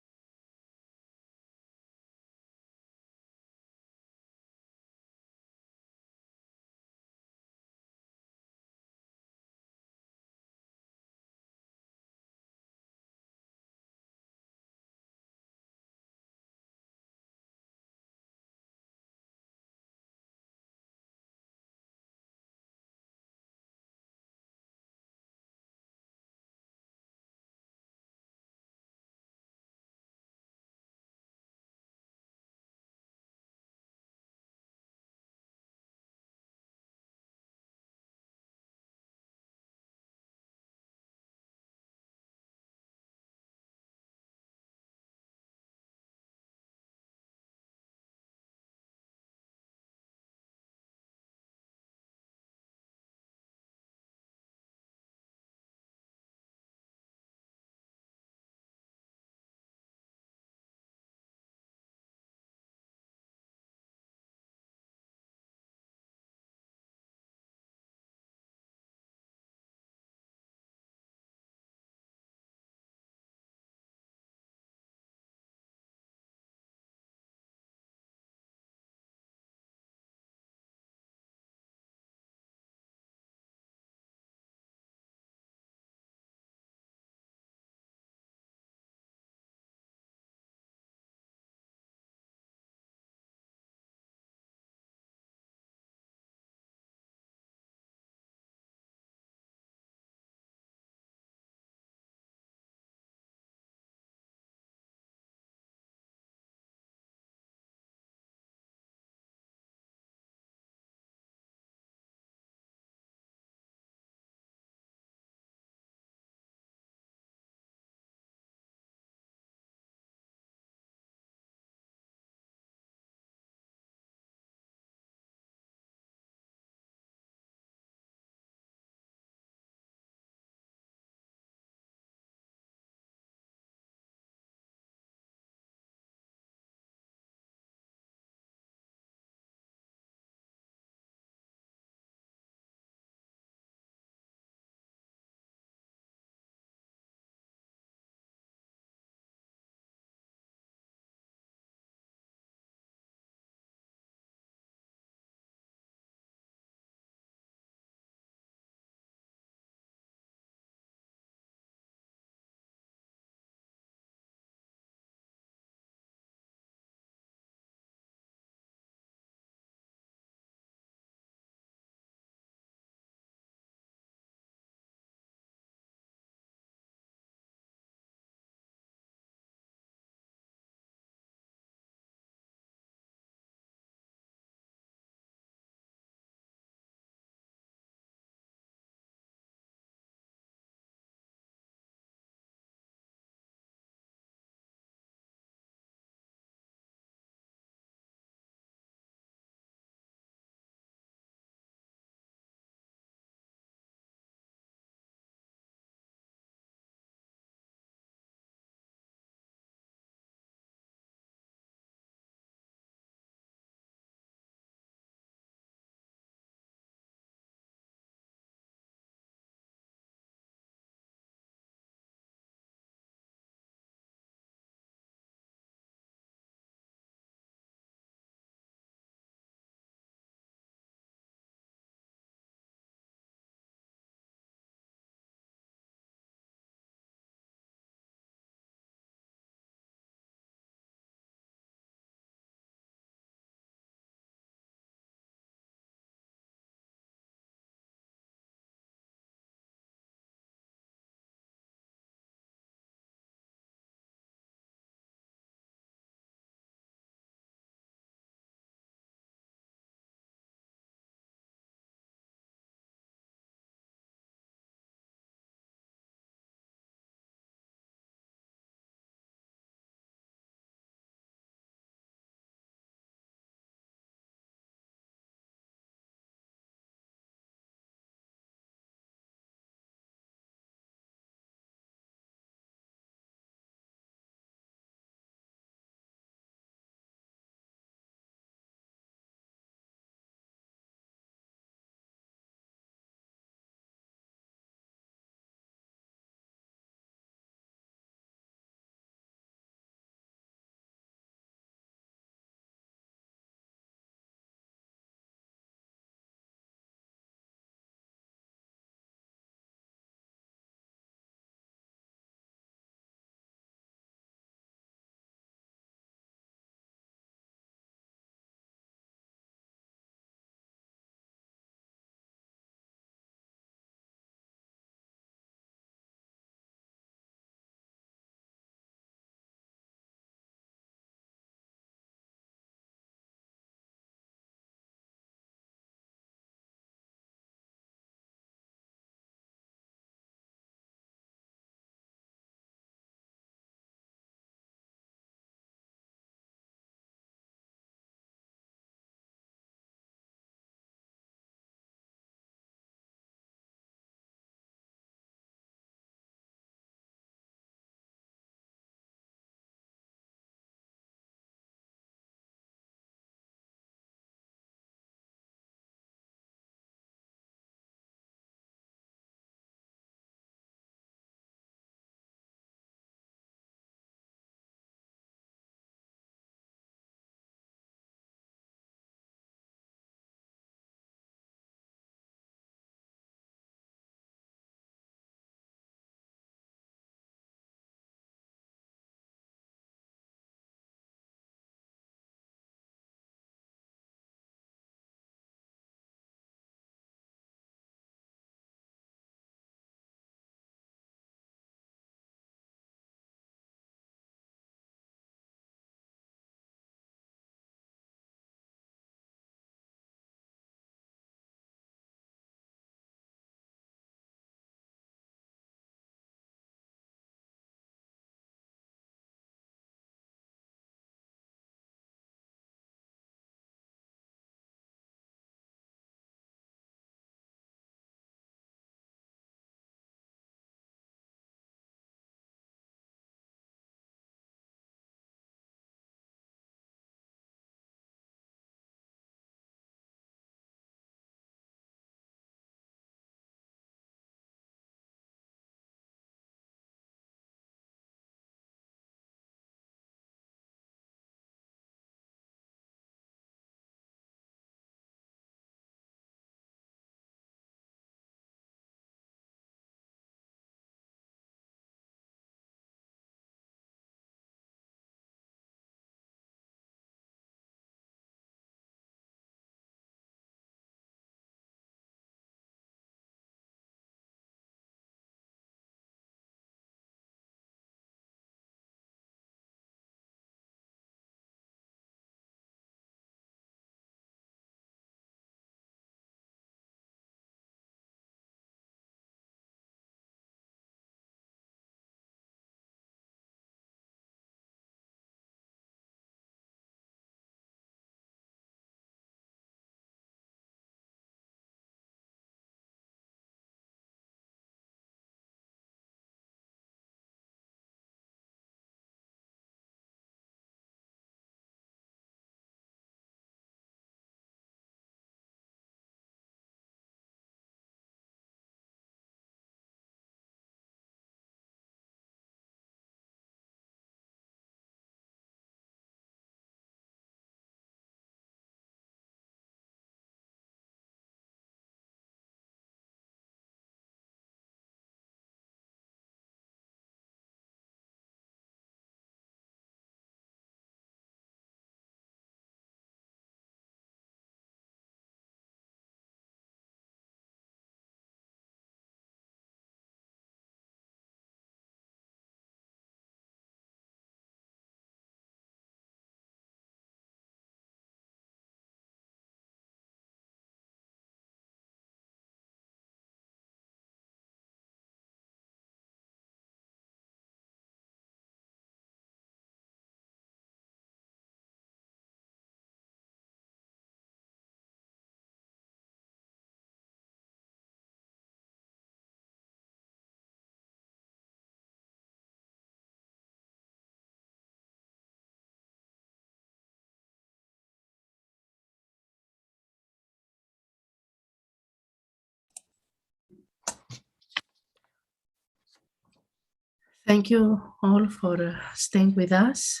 Thank you all for staying with us.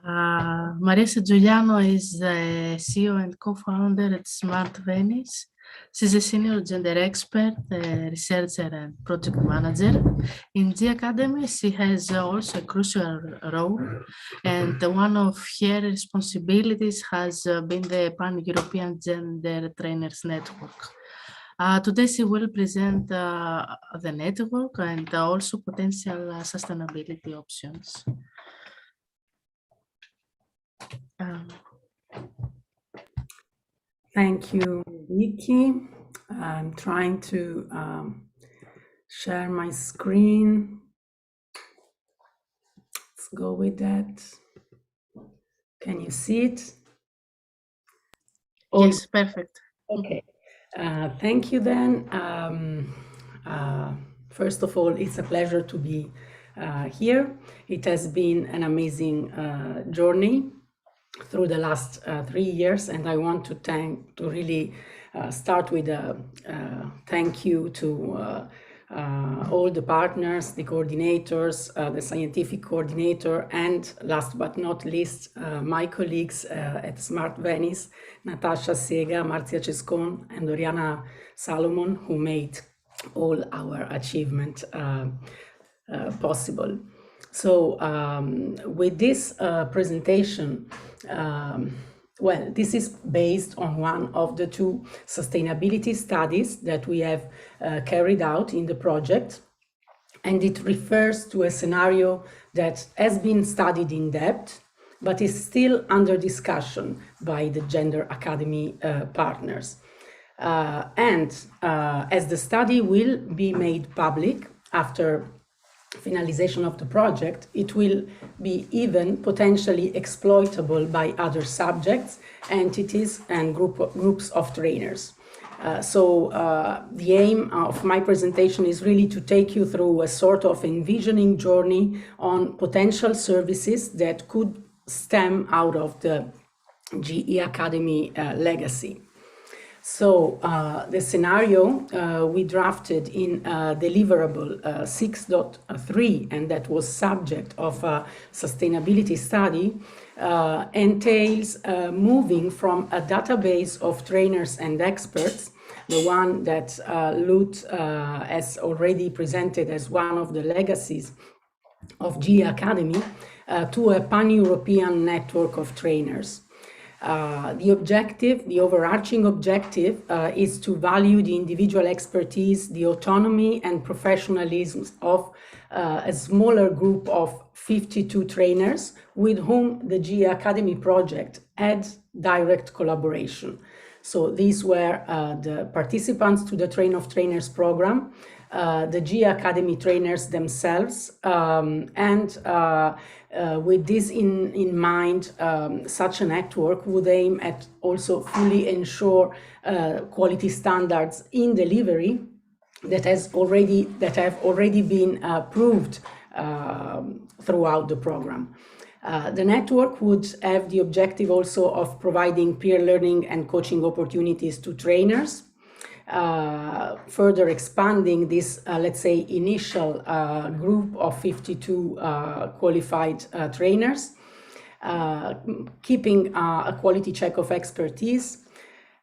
Marisa Giuliano is the CEO and co-founder at Smart Venice. She's a senior gender expert, researcher, and project manager. In G Academy, she has also a crucial role, and one of her responsibilities has been the Pan-European Gender Trainers Network. Today, she will present the network and also potential sustainability options. Thank you, Vicky. I'm trying to share my screen. Let's go with that. Can you see it? Yes, perfect. Okay. Thank you then. First of all, it's a pleasure to be here. It has been an amazing journey through the last 3 years, and I want to really start with a thank you to all the partners, the coordinators, the scientific coordinator, and last but not least, my colleagues at Smart Venice, Natasha Sega, Marzia Cescon, and Oriana Salomon, who made all our achievement possible. So with this presentation, well, this is based on one of the 2 sustainability studies that we have carried out in the project, and it refers to a scenario that has been studied in depth, but is still under discussion by the Gender Academy partners. As the study will be made public after finalization of the project, it will be even potentially exploitable by other subjects, entities, and groups of trainers. The aim of my presentation is really to take you through a sort of envisioning journey on potential services that could stem out of the GE Academy legacy. So the scenario we drafted in deliverable 6.3, and that was subject of a sustainability study, entails moving from a database of trainers and experts, the one that Lut has already presented as one of the legacies of GE Academy, to a pan-European network of trainers. The overarching objective is to value the individual expertise, the autonomy and professionalism of a smaller group of 52 trainers with whom the GE Academy project had direct collaboration. So these were the participants to the Train of Trainers program, the GE Academy trainers themselves, and with this in mind, such a network would aim at also fully ensure quality standards in delivery that have already been proved throughout the program. The network would have the objective also of providing peer learning and coaching opportunities to trainers, further expanding this, let's say, initial group of 52 qualified trainers, keeping a quality check of expertise,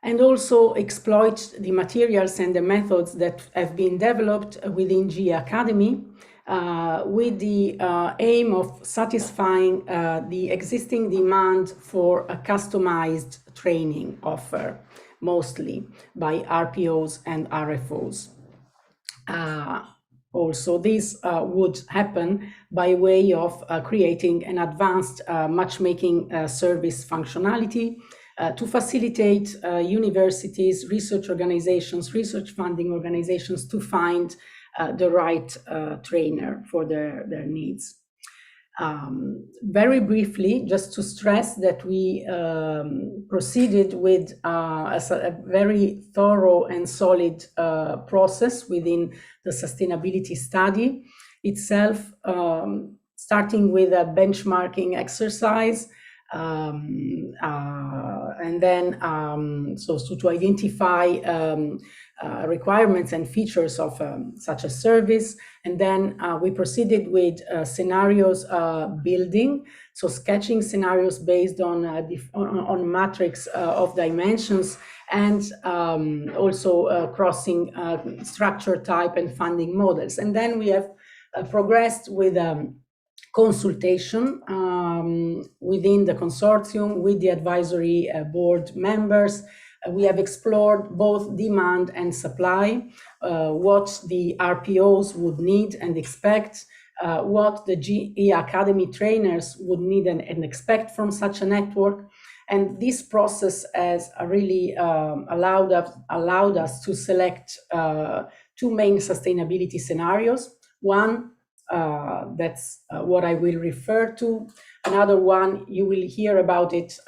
and also exploit the materials and the methods that have been developed within GE Academy with the aim of satisfying the existing demand for a customized training offer, mostly by RPOs and RFOs. Also, this would happen by way of creating an advanced matchmaking service functionality to facilitate universities, research organizations, research funding organizations to find the right trainer for their needs. Very briefly, just to stress that we proceeded with a very thorough and solid process within the sustainability study itself, starting with a benchmarking exercise, and then so to identify requirements and features of such a service. And then we proceeded with scenarios building, so sketching scenarios based on matrix of dimensions, and also crossing structure type and funding models. And then we have progressed with consultation within the consortium with the advisory board members. We have explored both demand and supply, what the RPOs would need and expect, what the GE Academy trainers would need and expect from such a network. And this process has really allowed us to select two main sustainability scenarios. One, that's what I will refer to. Another one, you will hear about it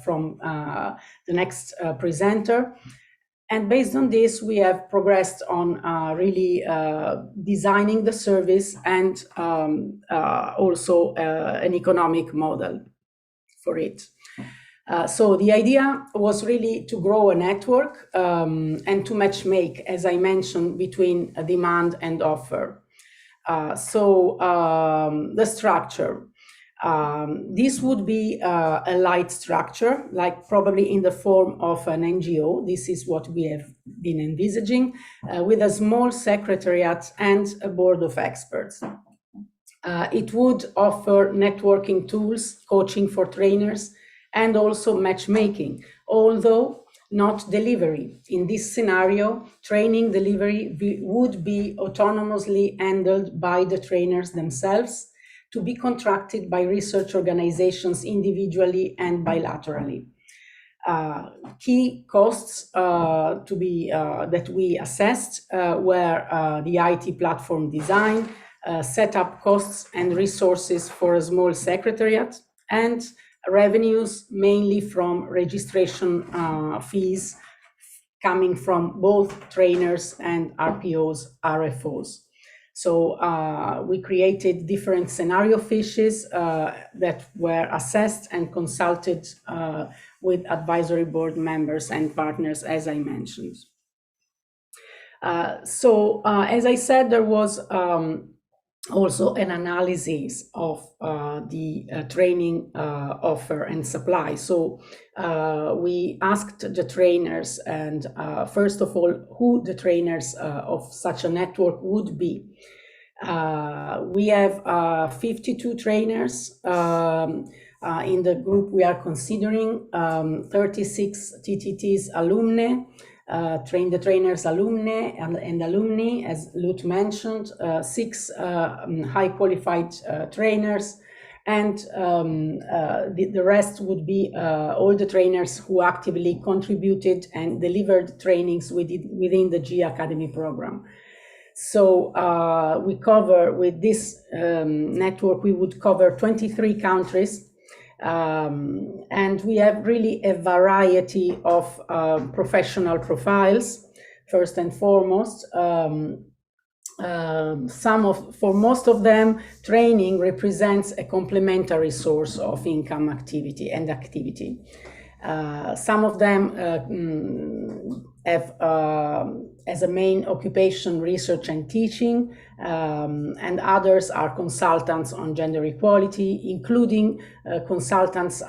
from the next presenter. And based on this, we have progressed on really designing the service and also an economic model for it. So the idea was really to grow a network and to matchmake, as I mentioned, between demand and offer. The structure. This would be a light structure, like probably in the form of an NGO. This is what we have been envisaging, with a small secretariat and a board of experts. It would offer networking tools, coaching for trainers, and also matchmaking, although not delivery. In this scenario, training delivery would be autonomously handled by the trainers themselves, to be contracted by research organizations individually and bilaterally. Key costs that we assessed were the IT platform design, setup costs and resources for a small secretariat, and revenues mainly from registration fees coming from both trainers and RPOs, RFOs. So we created different scenario fishes that were assessed and consulted with advisory board members and partners, as I mentioned. As I said, there was also an analysis of the training offer and supply. So we asked the trainers, and first of all, who the trainers of such a network would be. We have 52 trainers in the group we are considering, 36 TTT's alumni, the trainers alumni and alumni, as Lut mentioned, 6 high qualified trainers, and the rest would be all the trainers who actively contributed and delivered trainings within the GE Academy program. So we cover, with this network, we would cover 23 countries. And we have really a variety of professional profiles. First and foremost, for most of them, training represents a complementary source of income activity. Some of them have as a main occupation research and teaching, and others are consultants on gender equality, including consultants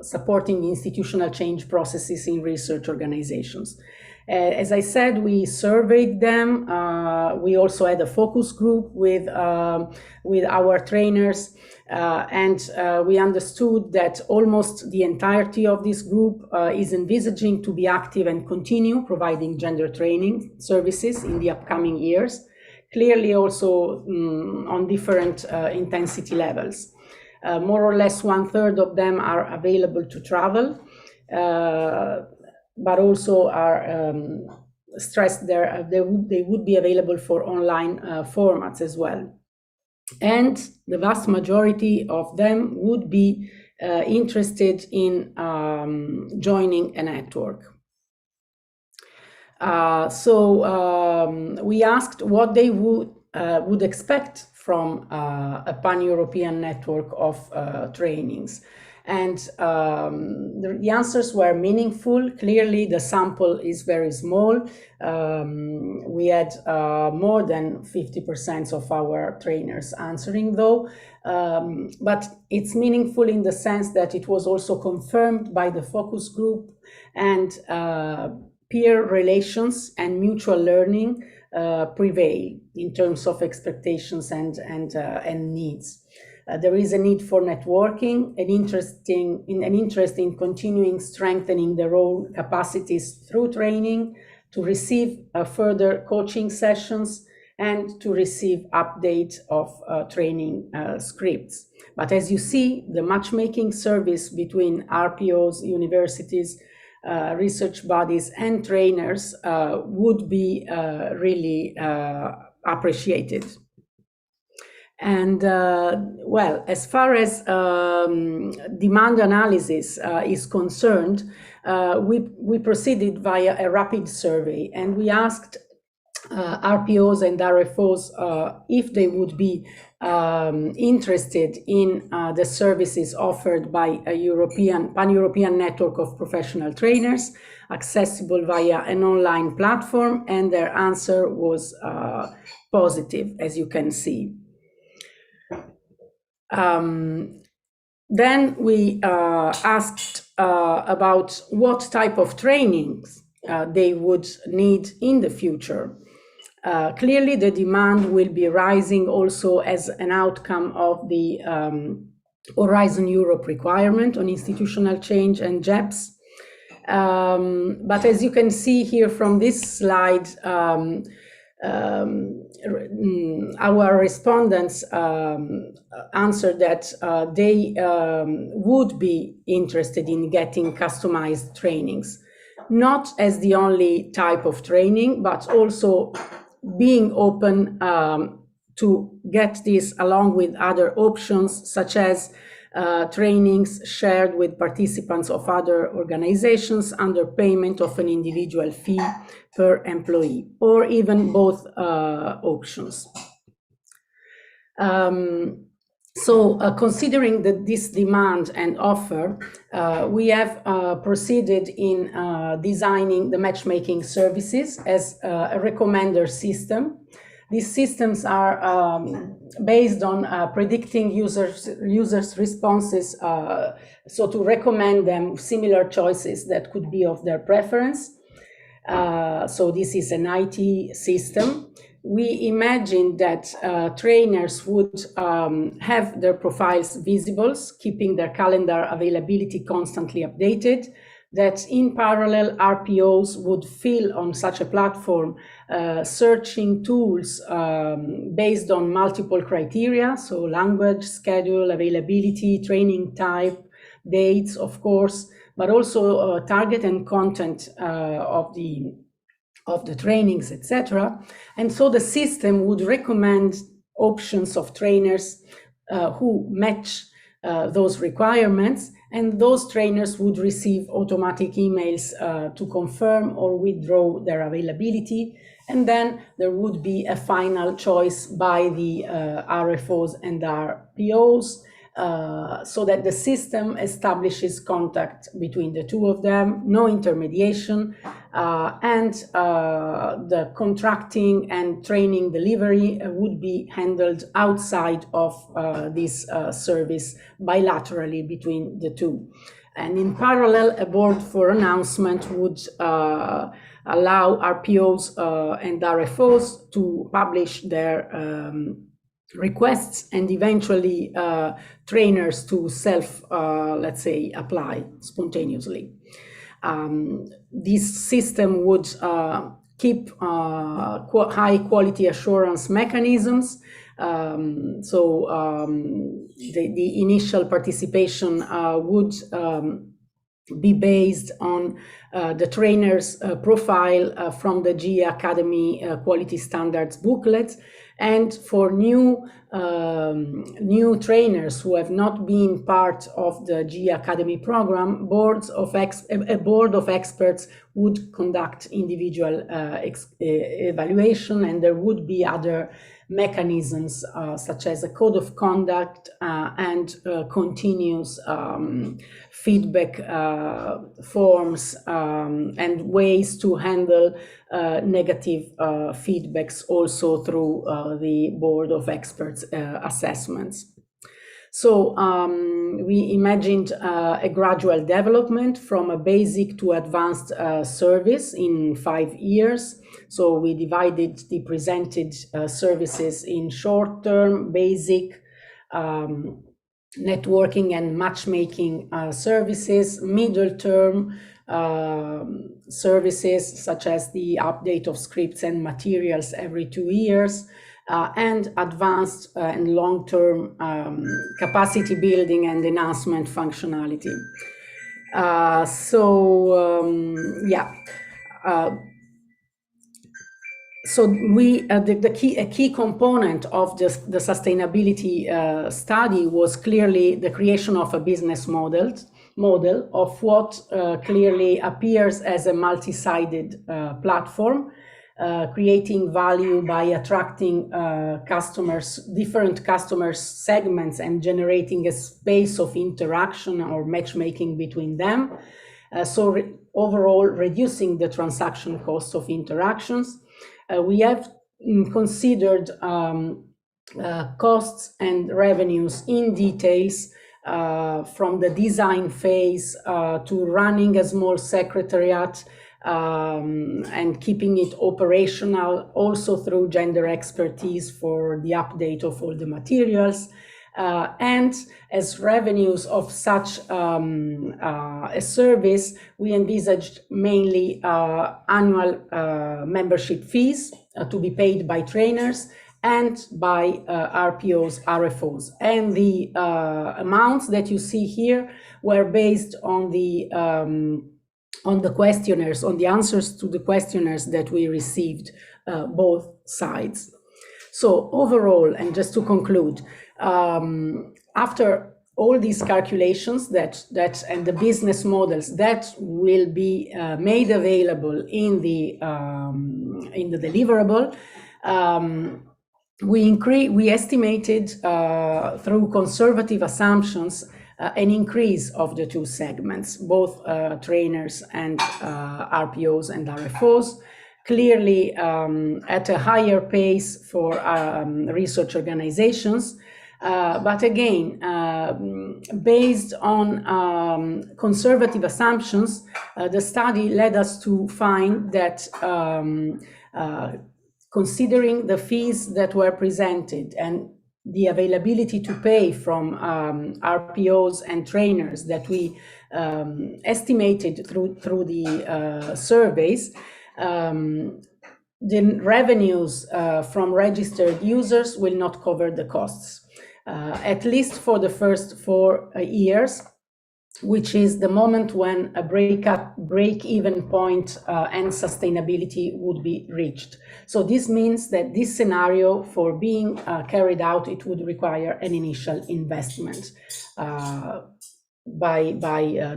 supporting institutional change processes in research organizations. As I said, we surveyed them. We also had a focus group with our trainers, and we understood that almost the entirety of this group is envisaging to be active and continue providing gender training services in the upcoming years, clearly also on different intensity levels. More or less 1/3 of them are available to travel, but also are stressed they would be available for online formats as well. And the vast majority of them would be interested in joining a network. We asked what they would expect from a pan-European network of trainings. And the answers were meaningful. Clearly, the sample is very small. We had more than 50% of our trainers answering, though. But it's meaningful in the sense that it was also confirmed by the focus group, and peer relations and mutual learning prevail in terms of expectations and needs. There is a need for networking, an interest in continuing strengthening their own capacities through training, to receive further coaching sessions, and to receive update of training scripts. But as you see, the matchmaking service between RPOs, universities, research bodies, and trainers would be really appreciated. And well, as far as demand analysis is concerned, we proceeded via a rapid survey, and we asked RPOs and RFOs if they would be interested in the services offered by a pan-European network of professional trainers, accessible via an online platform, and their answer was positive, as you can see. Then we asked about what type of trainings they would need in the future. Clearly, the demand will be rising also as an outcome of the Horizon Europe requirement on institutional change and JEPs. But as you can see here from this slide, our respondents answered that they would be interested in getting customized trainings, not as the only type of training, but also being open to get this along with other options, such as trainings shared with participants of other organizations under payment of an individual fee per employee, or even both options. Considering this demand and offer, we have proceeded in designing the matchmaking services as a recommender system. These systems are based on predicting users' responses, so to recommend them similar choices that could be of their preference. So this is an IT system. We imagine that trainers would have their profiles visible, keeping their calendar availability constantly updated, that in parallel RPOs would fill on such a platform searching tools based on multiple criteria, so language, schedule, availability, training type, dates, of course, but also target and content of the trainings, etc. And so the system would recommend options of trainers who match those requirements, and those trainers would receive automatic emails to confirm or withdraw their availability. And then there would be a final choice by the RFOs and RPOs, so that the system establishes contact between the two of them, no intermediation, and the contracting and training delivery would be handled outside of this service bilaterally between the two. And in parallel, a board for announcement would allow RPOs and RFOs to publish their requests, and eventually trainers to let's say, apply spontaneously. This system would keep high quality assurance mechanisms. The initial participation would be based on the trainer's profile from the GE Academy Quality Standards booklet. And for new trainers who have not been part of the GE Academy program, a board of experts would conduct individual evaluation, and there would be other mechanisms such as a code of conduct and continuous feedback forms and ways to handle negative feedbacks also through the board of experts assessments. So we imagined a gradual development from a basic to advanced service in 5 years. So we divided the presented services in short-term, basic, networking and matchmaking services, middle-term services such as the update of scripts and materials every 2 years, and advanced and long-term capacity building and enhancement functionality. So a key component of the sustainability study was clearly the creation of a business model of what clearly appears as a multi-sided platform, creating value by attracting different customer segments and generating a space of interaction or matchmaking between them. Overall, reducing the transaction cost of interactions. We have considered costs and revenues in details from the design phase to running a small secretariat and keeping it operational, also through gender expertise for the update of all the materials. And as revenues of such a service, we envisaged mainly annual membership fees to be paid by trainers and by RPOs, RFOs. And the amounts that you see here were based on the questionnaires, on the answers to the questionnaires that we received, both sides. So overall, and just to conclude, after all these calculations and the business models that will be made available in the deliverable, we estimated through conservative assumptions an increase of the two segments, both trainers and RPOs and RFOs, clearly at a higher pace for research organizations. But again, based on conservative assumptions, the study led us to find that considering the fees that were presented and the availability to pay from RPOs and trainers that we estimated through the surveys, the revenues from registered users will not cover the costs, at least for the first 4 years, which is the moment when a break-even point and sustainability would be reached. So this means that this scenario, for being carried out, it would require an initial investment by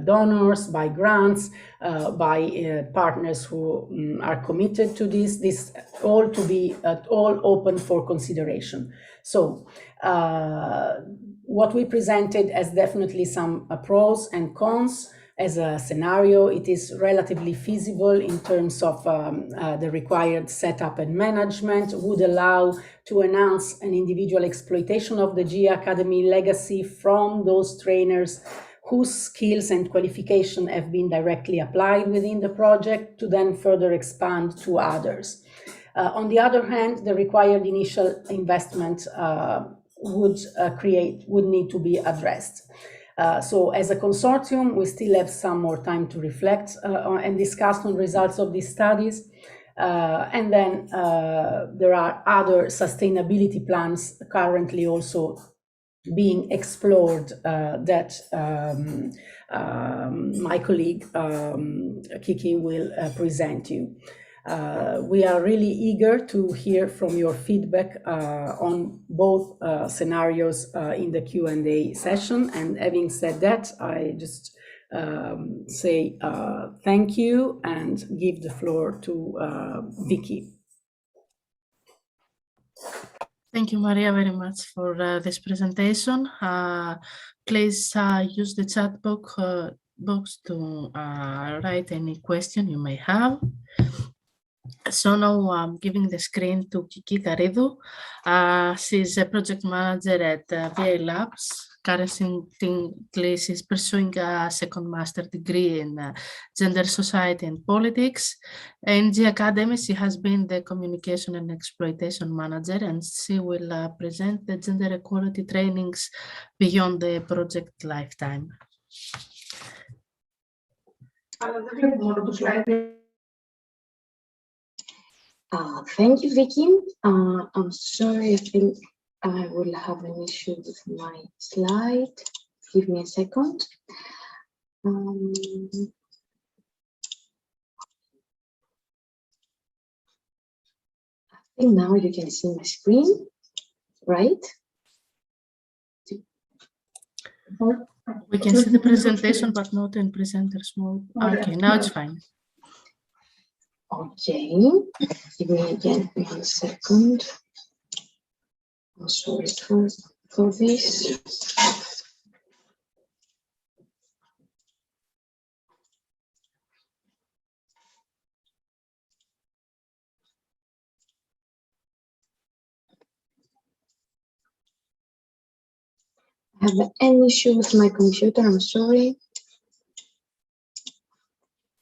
donors, by grants, by partners who are committed to this all to be all open for consideration. So what we presented as definitely some pros and cons. As a scenario, it is relatively feasible in terms of the required setup and management, would allow to enhance an individual exploitation of the GE Academy legacy from those trainers whose skills and qualification have been directly applied within the project to then further expand to others. On the other hand, the required initial investment would need to be addressed. So as a consortium, we still have some more time to reflect and discuss on results of these studies. And then there are other sustainability plans currently also being explored that my colleague Kiki will present you. We are really eager to hear from your feedback on both scenarios in the Q&A session. And having said that, I just say thank you and give the floor to Vicky. Thank you, Maria, very much for this presentation. Please use the chat box to write any question you may have. So now I'm giving the screen to Kiki Karidou. She's a project manager at VA Labs. Currently, she's pursuing a second master degree in gender, society, and politics. In the academy, she has been the communication and exploitation manager, and she will present the gender equality trainings beyond the project lifetime. Thank you, Vicky. I'm sorry, I think I will have an issue with my slide. Give me a second. I think now you can see my screen, right? We can see the presentation, but not in presenter's mode. Okay, now it's fine. Okay, give me again 1 second. I'm sorry for this. I have an issue with my computer, I'm sorry.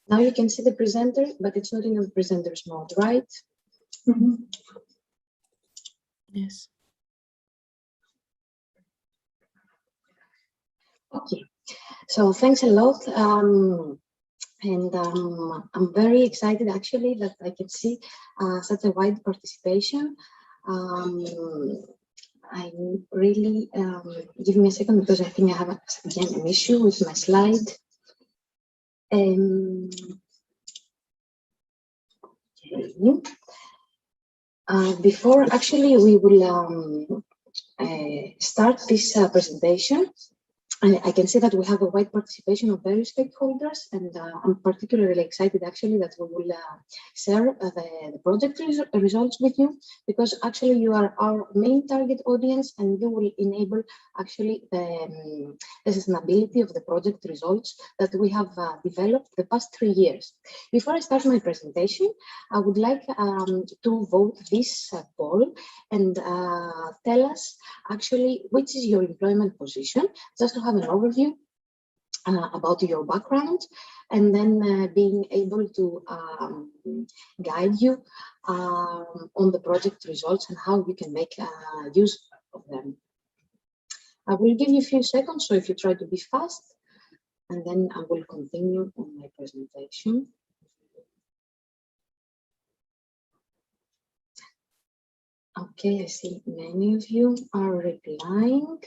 Now you can see the presenter, but it's not in the presenter's mode, right? Mm-hmm. Yes. Okay, so thanks a lot. I'm very excited actually that I can see such a wide participation. I really, give me a second because I think I have again an issue with my slide. Okay. Before actually we will start this presentation, I can see that we have a wide participation of various stakeholders, and I'm particularly excited actually that we will share the project results with you, because actually you are our main target audience and you will enable actually the sustainability of the project results that we have developed the past 3 years. Before I start my presentation, I would like to vote this poll and tell us actually which is your employment position, just to have an overview about your background, and then being able to guide you on the project results and how you can make use of them. I will give you a few seconds, so if you try to be fast, and then I will continue on my presentation. Okay, I see many of you are replying.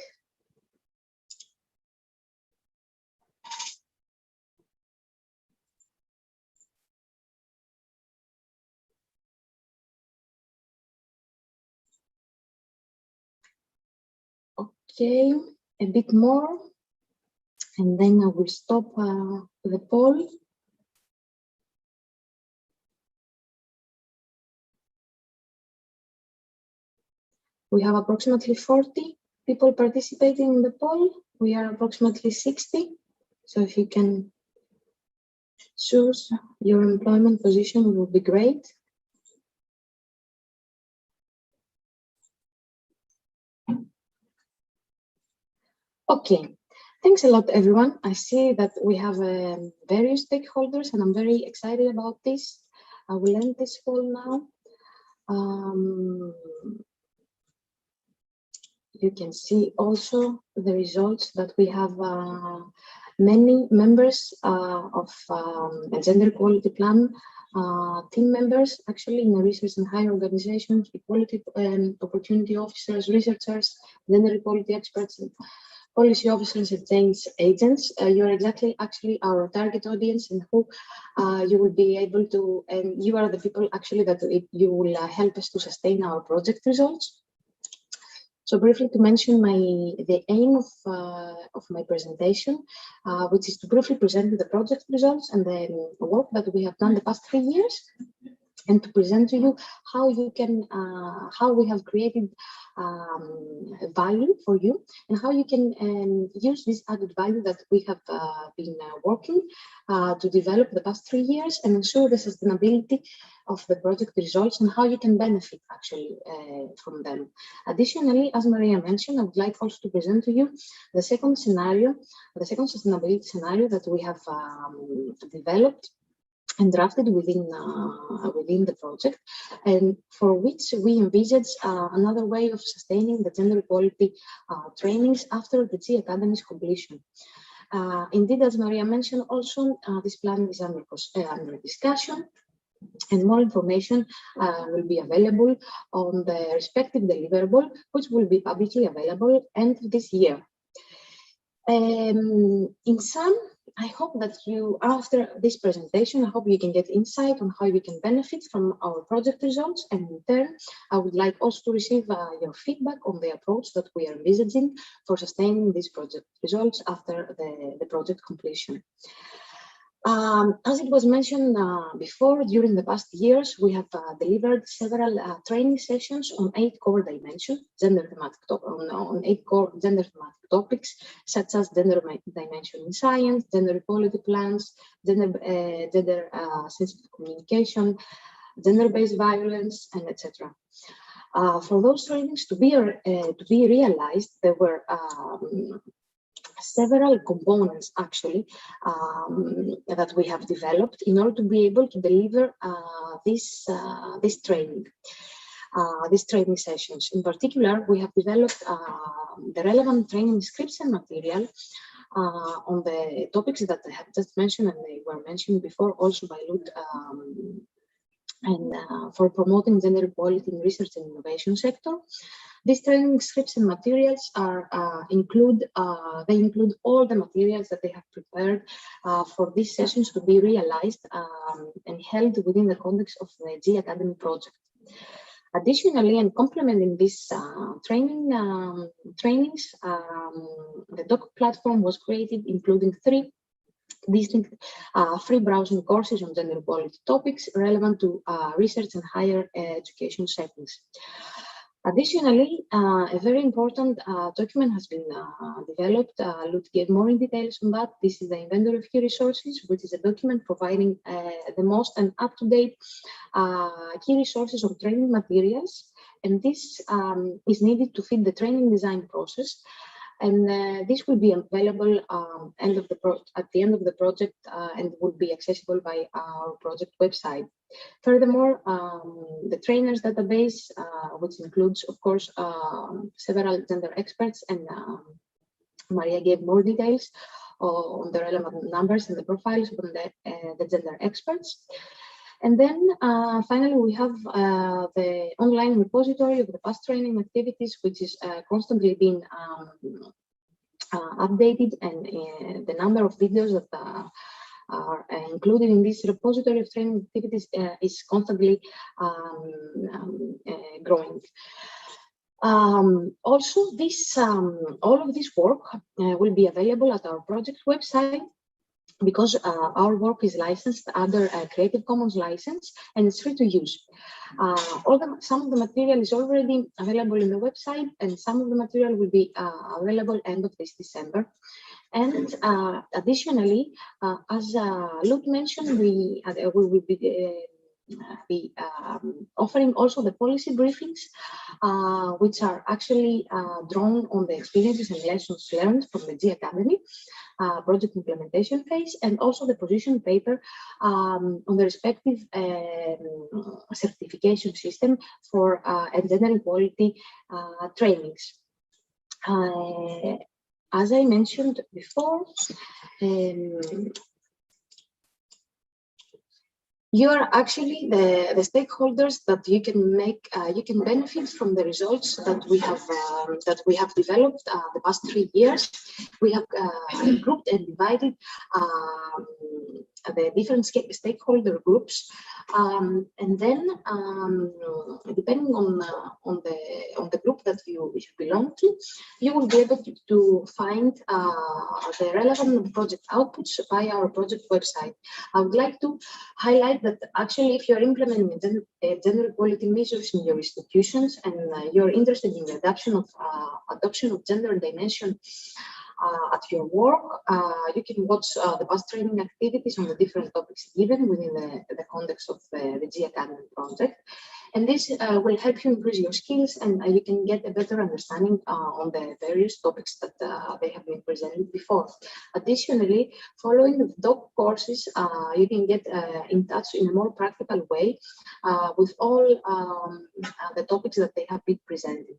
Okay, a bit more, and then I will stop the poll. We have approximately 40 people participating in the poll. We are approximately 60. So if you can choose your employment position, it would be great. Okay, thanks a lot, everyone. I see that we have various stakeholders, and I'm very excited about this. I will end this poll now. You can see also the results that we have many members of a gender equality plan, team members actually in the research and higher organizations, equality opportunity officers, researchers, gender equality experts, and policy officers and change agents. You're exactly actually our target audience, and who you will be able to, and you are the people actually that you will help us to sustain our project results. So briefly to mention the aim of my presentation, which is to briefly present the project results and the work that we have done the past 3 years, and to present to you how you can, how we have created value for you, and how you can use this added value that we have been working to develop the past 3 years and ensure the sustainability of the project results and how you can benefit actually from them. Additionally, as Maria mentioned, I would like also to present to you the second scenario, the second sustainability scenario that we have developed and drafted within the project, and for which we envisage another way of sustaining the gender equality trainings after the G Academy's completion. Indeed, as Maria mentioned, also this plan is under discussion, and more information will be available on the respective deliverable, which will be publicly available end of this year. In sum, I hope that you, after this presentation, I hope you can get insight on how you can benefit from our project results. And in turn, I would like also to receive your feedback on the approach that we are envisaging for sustaining these project results after the project completion. As it was mentioned before, during the past years, we have delivered several training sessions on 8 core dimensions, on 8 core gender thematic topics, such as gender dimension in science, gender equality plans, gender sensitive communication, gender-based violence, and etc. For those trainings to be realized, there were several components actually that we have developed in order to be able to deliver this training sessions. In particular, we have developed the relevant training scripts and material on the topics that I have just mentioned, and they were mentioned before also by Lud, and for promoting gender equality in research and innovation sector. These training scripts and materials include all the materials that they have prepared for these sessions to be realized and held within the context of the G Academy project. Additionally, and complementing this trainings, the doc platform was created, including 3 distinct free browsing courses on gender equality topics relevant to research and higher education settings. Additionally, a very important document has been developed. Lud gave more in details on that. This is the inventory of key resources, which is a document providing the most and up-to-date key resources of training materials. And this is needed to fit the training design process. And this will be available at the end of the project and will be accessible by our project website. Furthermore, the trainers database, which includes, of course, several gender experts, and Maria gave more details on the relevant numbers and the profiles from the gender experts. And then finally, we have the online repository of the past training activities, which is constantly being updated, and the number of videos that are included in this repository of training activities is constantly growing. Also, all of this work will be available at our project website, because our work is licensed under a Creative Commons license, and it's free to use. Some of the material is already available in the website, and some of the material will be available end of this December. And additionally, as Luke mentioned, we will be offering also the policy briefings, which are actually drawn on the experiences and lessons learned from the G Academy project implementation phase, and also the position paper on the respective certification system for gender equality trainings. As I mentioned before, you are actually the stakeholders that you can benefit from the results that we have developed the past 3 years. We have grouped and divided the different stakeholder groups, and then depending on the group that you belong to, you will be able to find the relevant project outputs via our project website. I would like to highlight that actually, if you're implementing gender equality measures in your institutions and you're interested in the adoption of gender dimension at your work, you can watch the past training activities on the different topics given within the context of the G Academy project. And this will help you increase your skills, and you can get a better understanding on the various topics that they have been presented before. Additionally, following the doc courses, you can get in touch in a more practical way with all the topics that they have been presented.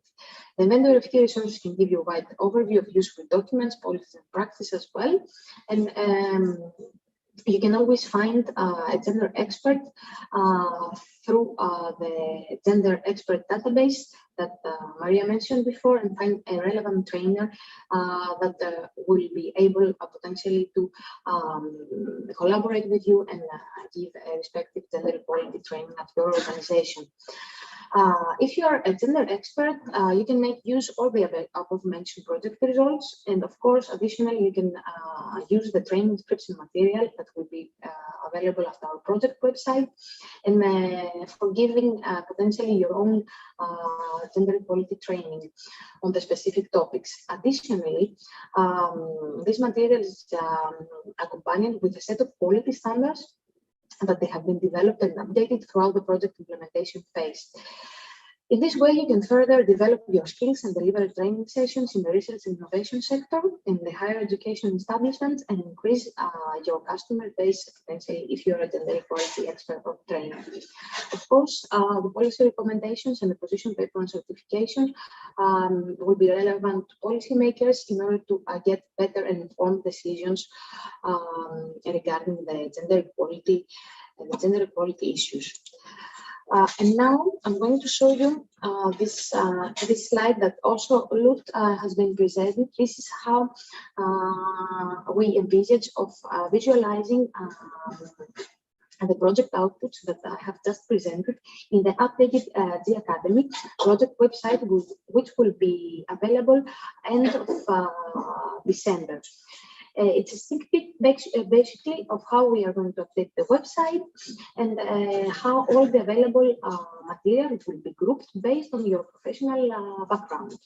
The vendor of key resources can give you a wide overview of useful documents, policies, and practice as well. And you can always find a gender expert through the gender expert database that Maria mentioned before, and find a relevant trainer that will be able potentially to collaborate with you and give a respective gender equality training at your organization. If you are a gender expert, you can make use of the above-mentioned project results, and of course, additionally, you can use the training scripts and material that will be available at our project website, and for giving potentially your own gender equality training on the specific topics. Additionally, this material is accompanied with a set of quality standards that they have been developed and updated throughout the project implementation phase. In this way, you can further develop your skills and deliver training sessions in the research and innovation sector, in the higher education establishments, and increase your customer base potentially if you're a gender equality expert or trainer. Of course, the policy recommendations and the position paper and certification will be relevant to policymakers in order to get better and informed decisions regarding the gender equality and the gender equality issues. And now I'm going to show you this slide that also Lut has been presented. This is how we envisage of visualizing the project outputs that I have just presented in the updated G Academy project website, which will be available end of December. It's a sneak peek basically of how we are going to update the website and how all the available material will be grouped based on your professional background.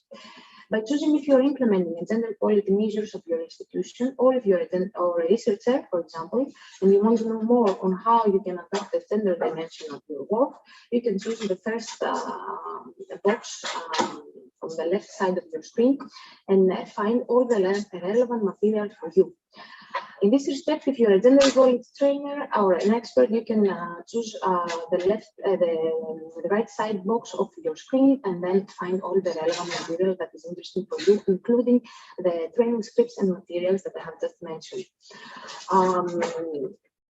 By choosing if you're implementing a gender equality measures of your institution, or if you're a researcher, for example, and you want to know more on how you can adopt the gender dimension of your work, you can choose the first box on the left side of your screen and find all the relevant material for you. In this respect, if you're a gender equality trainer or an expert, you can choose the right side box of your screen and then find all the relevant material that is interesting for you, including the training scripts and materials that I have just mentioned.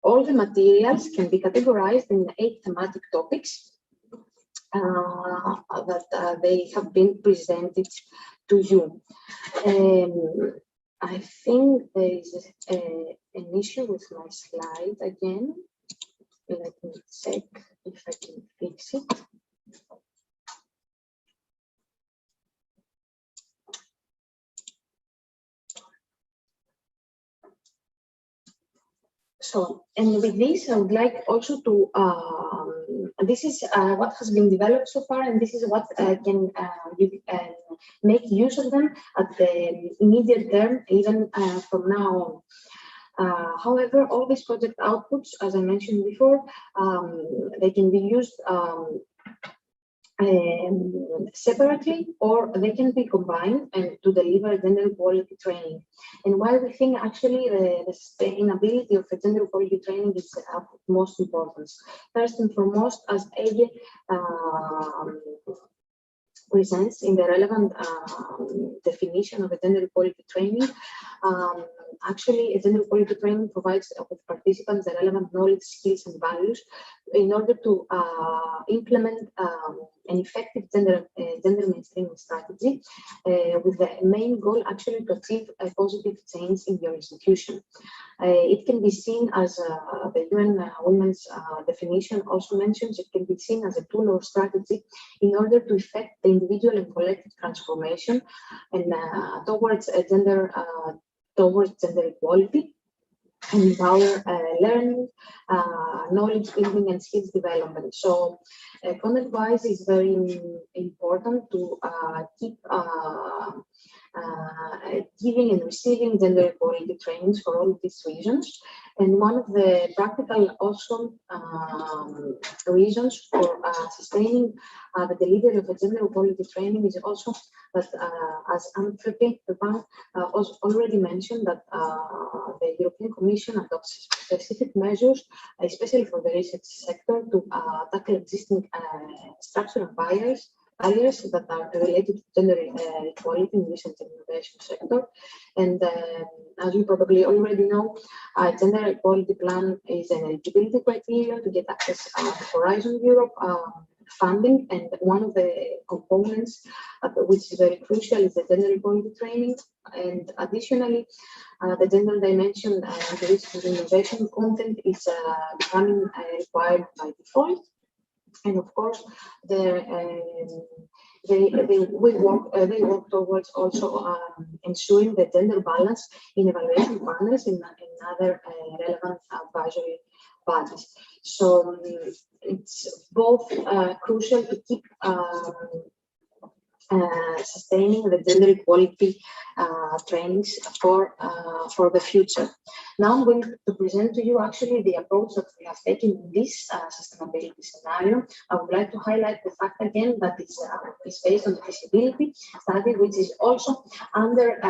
All the materials can be categorized in 8 thematic topics that they have been presented to you. I think there is an issue with my slide again. Let me check if I can fix it. So, and with this, I would like also to, this is what has been developed so far, and this is what you can make use of them at the immediate term, even from now on. However, all these project outputs, as I mentioned before, they can be used separately, or they can be combined and to deliver gender equality training. And while we think actually the sustainability of the gender equality training is of most importance, first and foremost, as Ege presents in the relevant definition of a gender equality training, actually a gender equality training provides participants the relevant knowledge, skills, and values to implement an effective gender mainstreaming strategy with the main goal actually to achieve a positive change in your institution. It can be seen as the UN Women's definition also mentions, it can be seen as a tool or strategy in order to effect the individual and collective transformation and towards gender equality, and empower learning, knowledge building, and skills development. So, content-wise, it's very important to keep giving and receiving gender equality trainings for all of these reasons. And one of the practical also reasons for sustaining the delivery of a gender equality training is also that, as Anthropy already mentioned, that the European Commission adopts specific measures, especially for the research sector, to tackle existing structural barriers that are related to gender equality in the research and innovation sector. And as you probably already know, gender equality plan is an eligibility criteria to get access to Horizon Europe funding, and one of the components which is very crucial is the gender equality training. And additionally, the gender dimension and the research and innovation content is becoming required by default. And of course, they work towards also ensuring the gender balance in evaluation panels and other relevant advisory bodies. So it's both crucial to keep sustaining the gender equality trainings for the future. Now I'm going to present to you actually the approach that we have taken in this sustainability scenario. I would like to highlight the fact again that it's based on the feasibility study, which is also under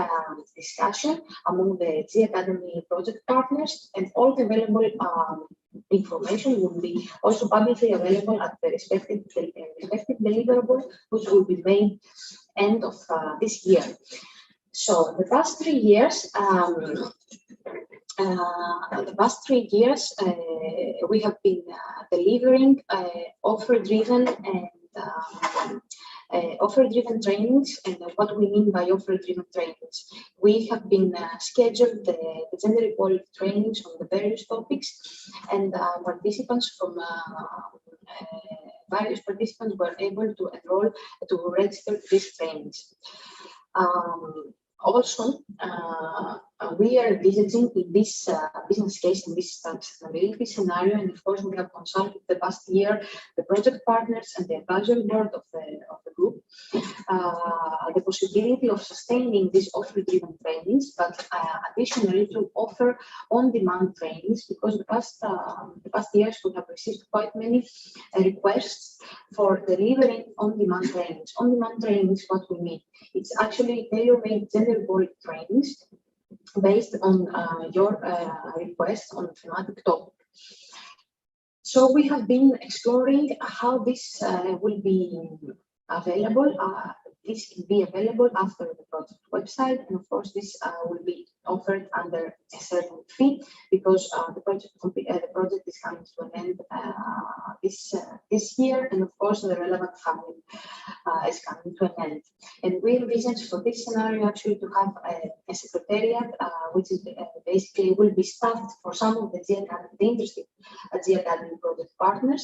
discussion among the G Academy project partners, and all the available information will be also publicly available at the respective deliverable, which will be made end of this year. So the past 3 years, we have been delivering offer-driven and offer-driven trainings. And what we mean by offer-driven trainings, we have been scheduled the gender equality trainings on the various topics, and participants from various participants were able to enroll to register these trainings. Also, we are envisaging in this business case, in this sustainability scenario, and of course we have consulted the past year the project partners and the advisory board of the group, the possibility of sustaining these offer-driven trainings, but additionally to offer on-demand trainings, because the past years we have received quite many requests for delivering on-demand trainings. On-demand trainings, what we mean, it's actually tailor-made gender equality trainings based on your request on a thematic topic. So we have been exploring how this will be available. This can be available after the project website, and of course this will be offered under a certain fee, because the project is coming to an end this year, and of course the relevant funding is coming to an end. And we envisage for this scenario actually to have a secretariat, which is basically will be staffed for some of the interested G Academy project partners,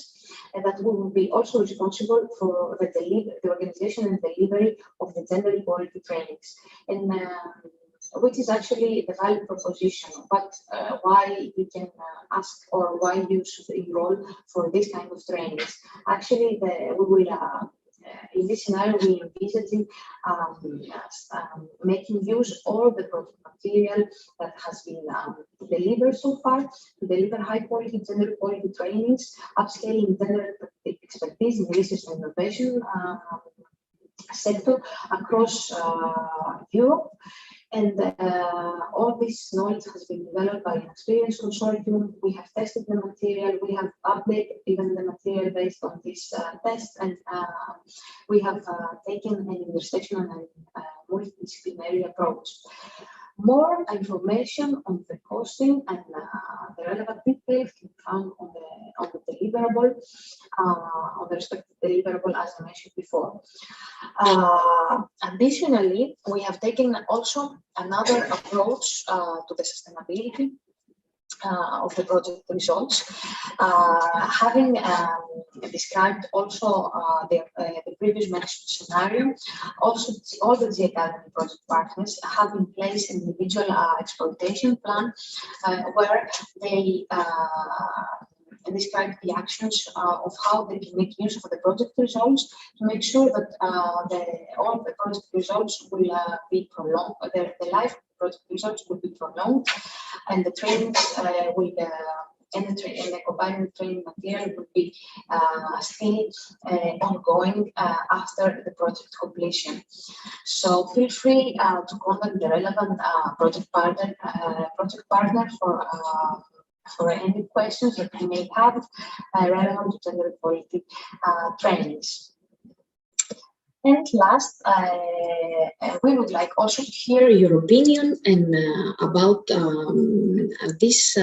and that will be also responsible for the organization and delivery of the gender equality trainings, and which is actually the value proposition. But why you can ask, or why you should enroll for this kind of trainings? Actually, we will. In this scenario, we envisaging making use all the project material that has been delivered so far to deliver high-quality gender equality trainings, upscaling gender expertise in research and innovation sector across Europe. And all this knowledge has been developed by an experienced consortium. We have tested the material, we have updated even the material based on this test, and we have taken an intersectional and multidisciplinary approach. More information on the costing and the relevant details can be found on the deliverable, on the respective deliverable, as I mentioned before. Additionally, we have taken also another approach to the sustainability of the project results, having described also the previous mentioned scenario. Also, all the G Academy project partners have in place an individual exploitation plan where they describe the actions of how they can make use of the project results to make sure that all the project results will be prolonged, the life of the project results will be prolonged, and the trainings will and the combined training material will be still ongoing after the project completion. So feel free to contact the relevant project partner for any questions that you may have relevant to gender equality trainings. And last, we would like also to hear your opinion and about these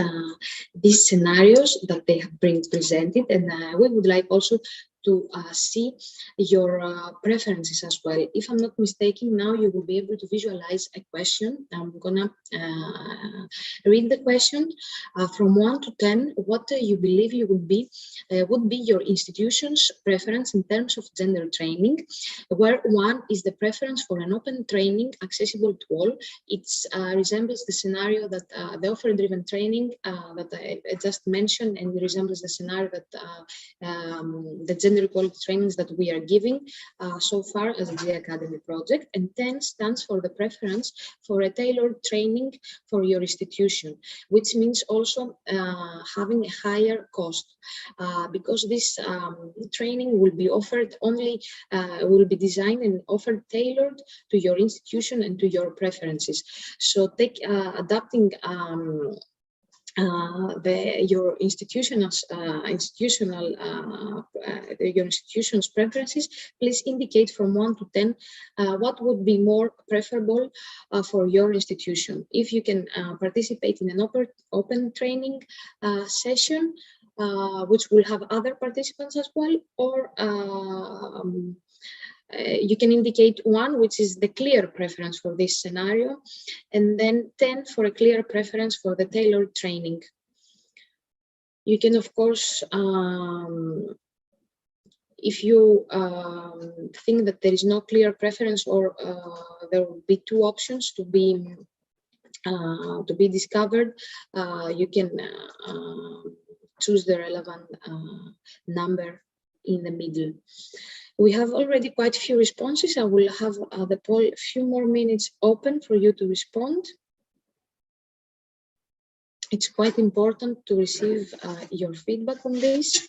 scenarios that they have been presented, and we would like also to see your preferences as well. If I'm not mistaken, now you will be able to visualize a question. I'm gonna read the question from 1 to 10. What you believe you would be your institution's preference in terms of gender training, where 1 is the preference for an open training accessible to all. It resembles the scenario that the offer-driven training that I just mentioned, and resembles the scenario that the gender equality trainings that we are giving so far as a G Academy project. And 10 stands for the preference for a tailored training for your institution, which means also having a higher cost, because this training will be offered only, will be designed and offered tailored to your institution and to your preferences. So take adapting your institution's preferences. Please indicate from 1 to 10 what would be more preferable for your institution. If you can participate in an open training session, which will have other participants as well, or you can indicate 1, which is the clear preference for this scenario, and then 10 for a clear preference for the tailored training. You can, of course, if you think that there is no clear preference, or there will be 2 options to be discovered, you can choose the relevant number in the middle. We have already quite a few responses. I will have the poll a few more minutes open for you to respond. It's quite important to receive your feedback on this.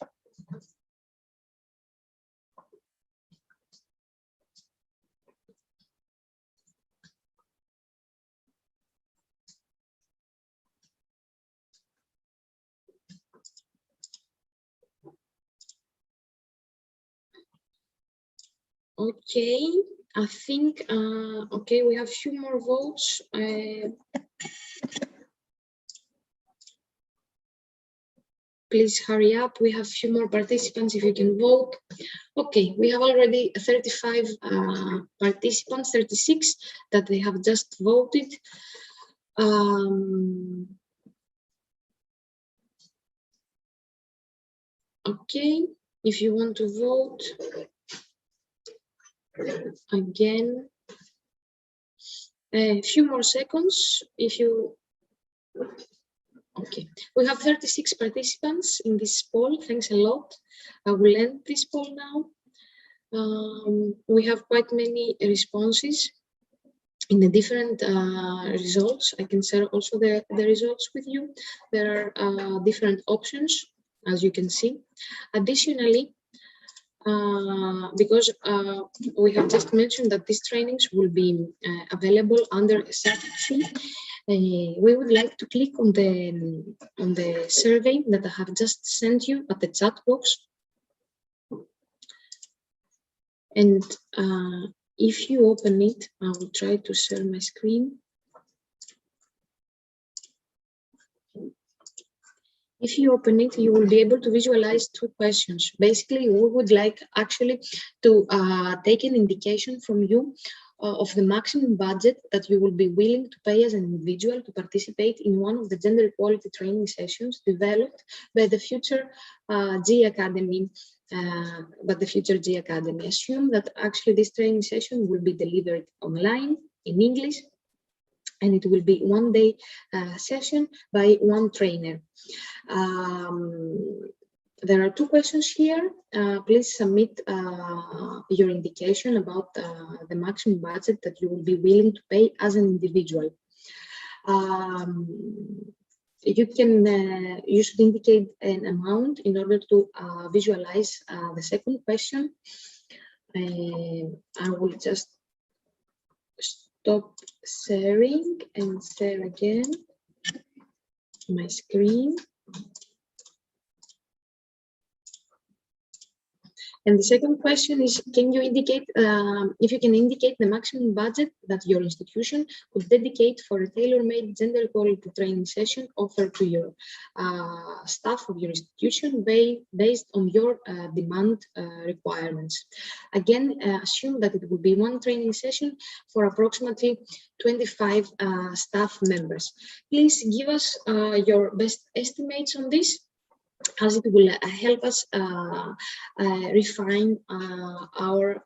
Okay, I think, okay, we have a few more votes. Please hurry up. We have a few more participants if you can vote. Okay, we have already 35 participants, 36 that they have just voted. Okay, if you want to vote, again, a few more seconds if you. Okay, we have 36 participants in this poll. Thanks a lot. I will end this poll now. We have quite many responses in the different results. I can share also the results with you. There are different options, as you can see. Additionally, because we have just mentioned that these trainings will be available under a certain fee, we would like to click on the survey that I have just sent you at the chat box. And if you open it, I will try to share my screen. If you open it, you will be able to visualize two questions. Basically, we would like actually to take an indication from you of the maximum budget that you will be willing to pay as an individual to participate in one of the gender equality training sessions developed by the future G Academy. Assume that actually this training session will be delivered online in English, and it will be one-day session by one trainer. There are two questions here. Please submit your indication about the maximum budget that you will be willing to pay as an individual. You should indicate an amount in order to visualize the second question. I will just stop sharing and share again my screen. And the second question is, can you indicate, if you can indicate the maximum budget that your institution could dedicate for a tailor-made gender equality training session offered to your staff of your institution based on your demand requirements. Again, assume that it will be one training session for approximately 25 staff members. Please give us your best estimates on this, as it will help us refine our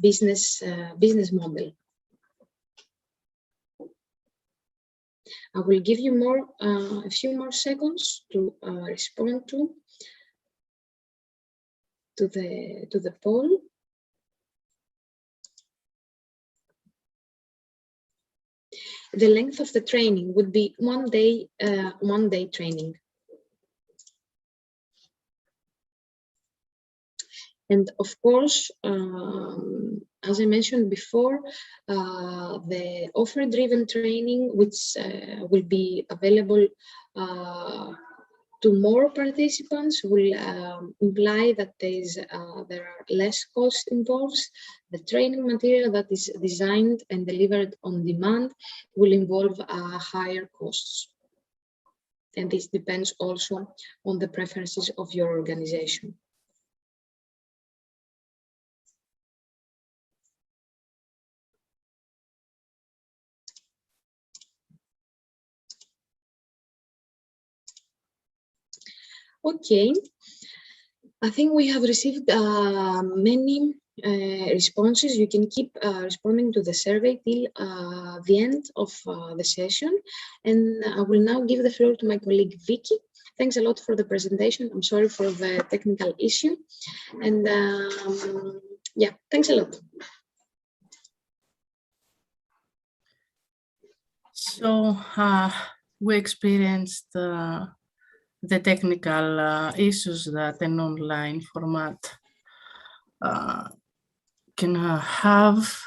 business model. I will give you a few more seconds to respond to the poll. The length of the training would be one day training. And of course, as I mentioned before, the offer-driven training, which will be available to more participants, will imply that there are less cost involved. The training material that is designed and delivered on demand will involve higher costs. And this depends also on the preferences of your organization. Okay, I think we have received many responses. You can keep responding to the survey till the end of the session. And I will now give the floor to my colleague Vicky. Thanks a lot for the presentation. I'm sorry for the technical issue. And yeah, thanks a lot. So we experienced the technical issues that an online format can have.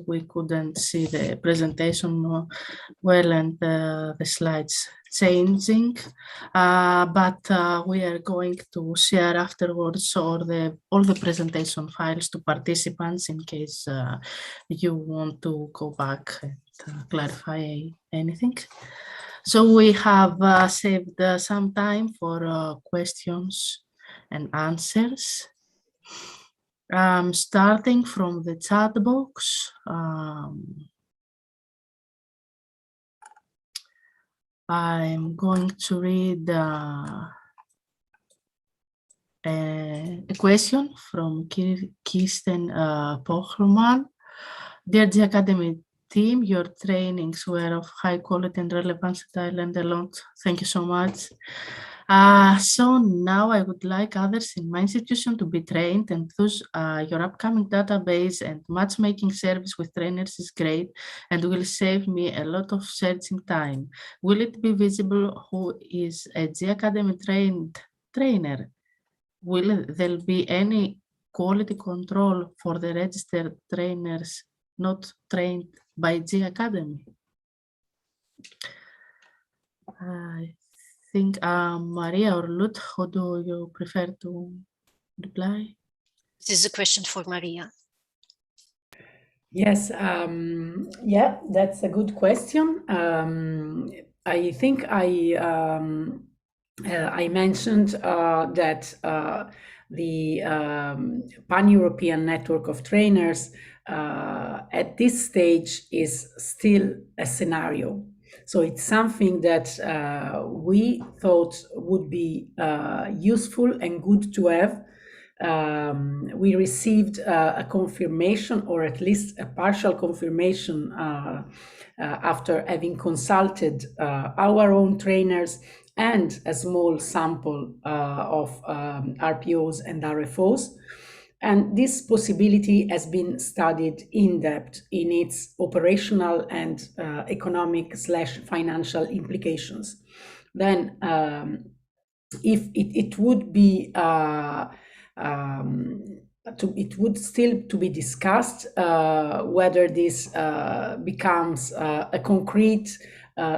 We couldn't see the presentation well and the slides changing, but we are going to share afterwards all the presentation files to participants in case you want to go back and clarify anything. So we have saved some time for questions and answers. Starting from the chat box, I'm going to read a question from Kirsten Pochelman. Dear G Academy team, your trainings were of high quality and relevance that I learned a lot. Thank you so much. So now I would like others in my institution to be trained, and thus your upcoming database and matchmaking service with trainers is great and will save me a lot of searching time. Will it be visible who is a G Academy trainer? Will there be any quality control for the registered trainers not trained by G Academy? I think Maria or Lut, who do you prefer to reply? This is a question for Maria. Yes, yeah, that's a good question. I think I mentioned that the Pan-European network of trainers at this stage is still a scenario. So it's something that we thought would be useful and good to have. We received a confirmation, or at least a partial confirmation, after having consulted our own trainers and a small sample of RPOs and RFOs. And this possibility has been studied in depth in its operational and economic/financial implications. Then, if it would be it would still to be discussed whether this becomes a concrete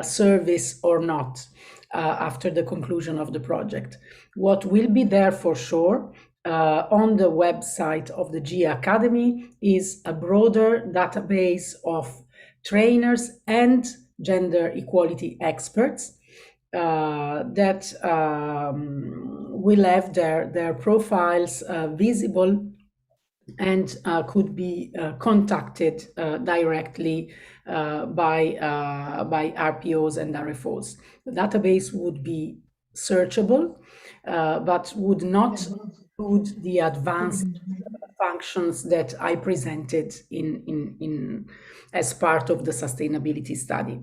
service or not after the conclusion of the project. What will be there for sure on the website of the GE Academy is a broader database of trainers and gender equality experts that will have their profiles visible and could be contacted directly by RPOs and RFOs. The database would be searchable, but would not include the advanced functions that I presented in as part of the sustainability study.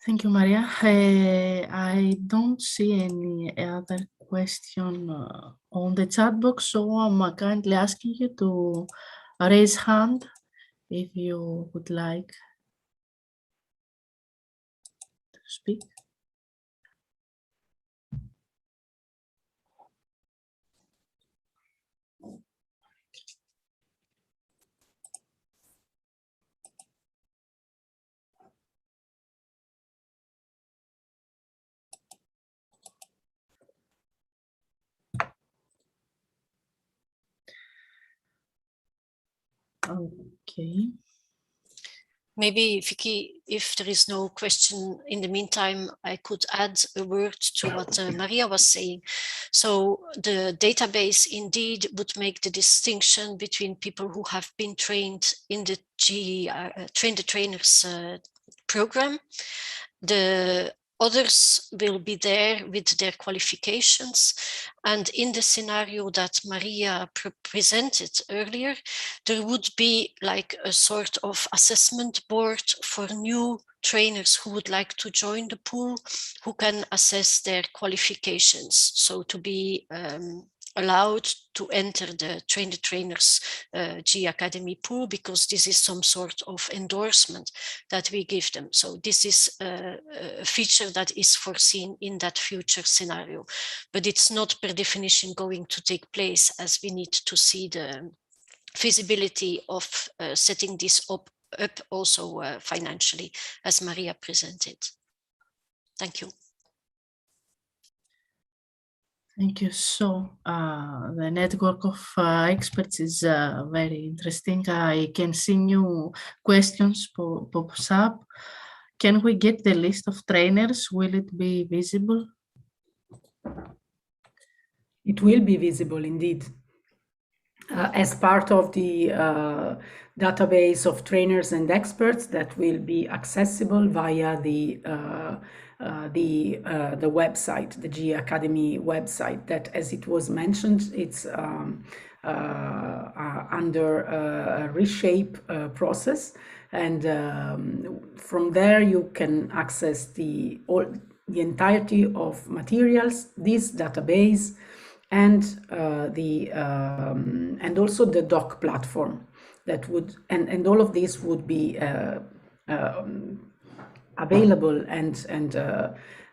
Thank you, Maria. I don't see any other question on the chat box, so I'm kindly asking you to raise hand if you would like to speak. Okay. Maybe, Vicky, if there is no question in the meantime, I could add a word to what Maria was saying. So the database indeed would make the distinction between people who have been trained in the Train the Trainers program. The others will be there with their qualifications. And in the scenario that Maria presented earlier, there would be like a sort of assessment board for new trainers who would like to join the pool, who can assess their qualifications. So to be allowed to enter the Train the Trainers GE Academy pool, because this is some sort of endorsement that we give them. So this is a feature that is foreseen in that future scenario, but it's not per definition going to take place, as we need to see the feasibility of setting this up also financially, as Maria presented. Thank you. Thank you. So the network of experts is very interesting. I can see new questions pops up. Can we get the list of trainers? Will it be visible? It will be visible indeed. As part of the database of trainers and experts that will be accessible via the website, the GE Academy website, that, as it was mentioned, it's under a reshape process, and from there you can access the entirety of materials, this database, and and also the doc platform that would, and all of this would be available and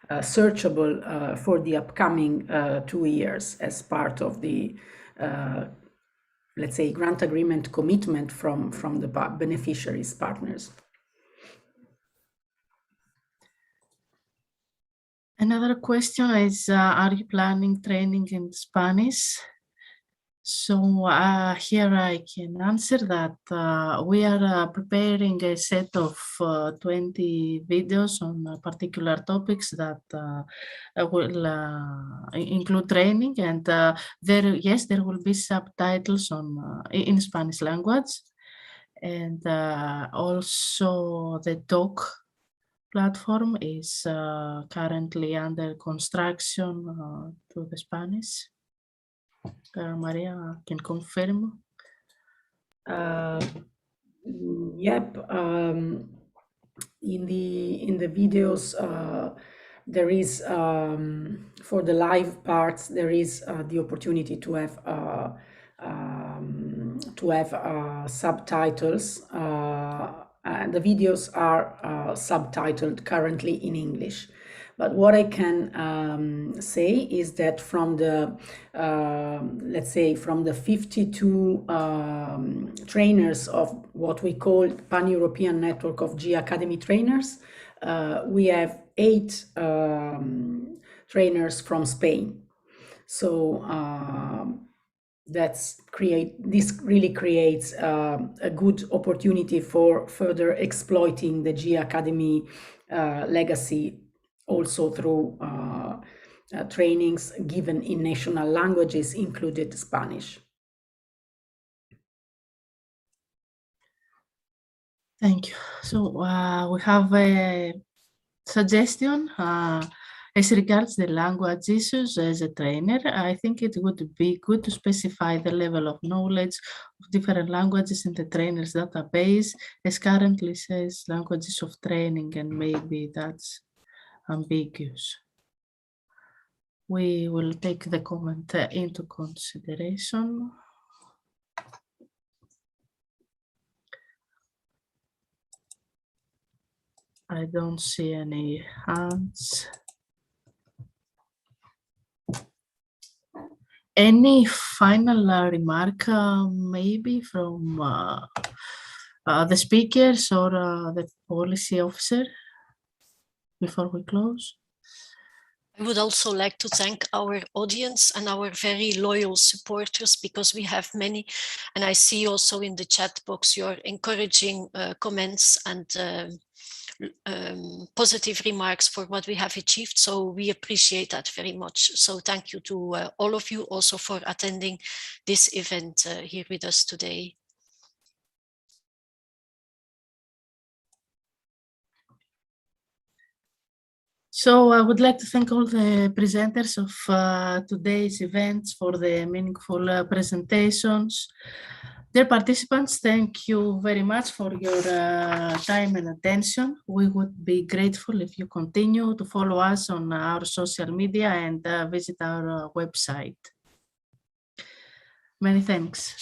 searchable for the upcoming 2 years as part of the let's say grant agreement commitment from the beneficiaries partners. Another question is, are you planning training in Spanish? So here I can answer that we are preparing a set of 20 videos on particular topics that will include training, and there will be subtitles on in Spanish language, and also the talk platform is currently under construction to the Spanish. Maria can confirm. Yep. In the videos, there is for the live parts there is the opportunity to have subtitles. And the videos are subtitled currently in English. But what I can say is that from the, let's say, from the 52 trainers of what we call Pan-European Network of G Academy trainers, we have 8 trainers from Spain. So this really creates a good opportunity for further exploiting the G Academy legacy, also through trainings given in national languages, included Spanish. Thank you. So we have a suggestion as regards the language issues as a trainer. I think it would be good to specify the level of knowledge of different languages in the trainer's database, as currently says languages of training, and maybe that's ambiguous. We will take the comment into consideration. I don't see any hands. Any final remark, maybe from the speakers or the policy officer before we close? I would also like to thank our audience and our very loyal supporters, because we have many, and I see also in the chat box your encouraging comments and positive remarks for what we have achieved. So we appreciate that very much. So thank you to all of you also for attending this event here with us today. So I would like to thank all the presenters of today's events for the meaningful presentations. Dear participants, thank you very much for your time and attention. We would be grateful if you continue to follow us on our social media and visit our website. Many thanks.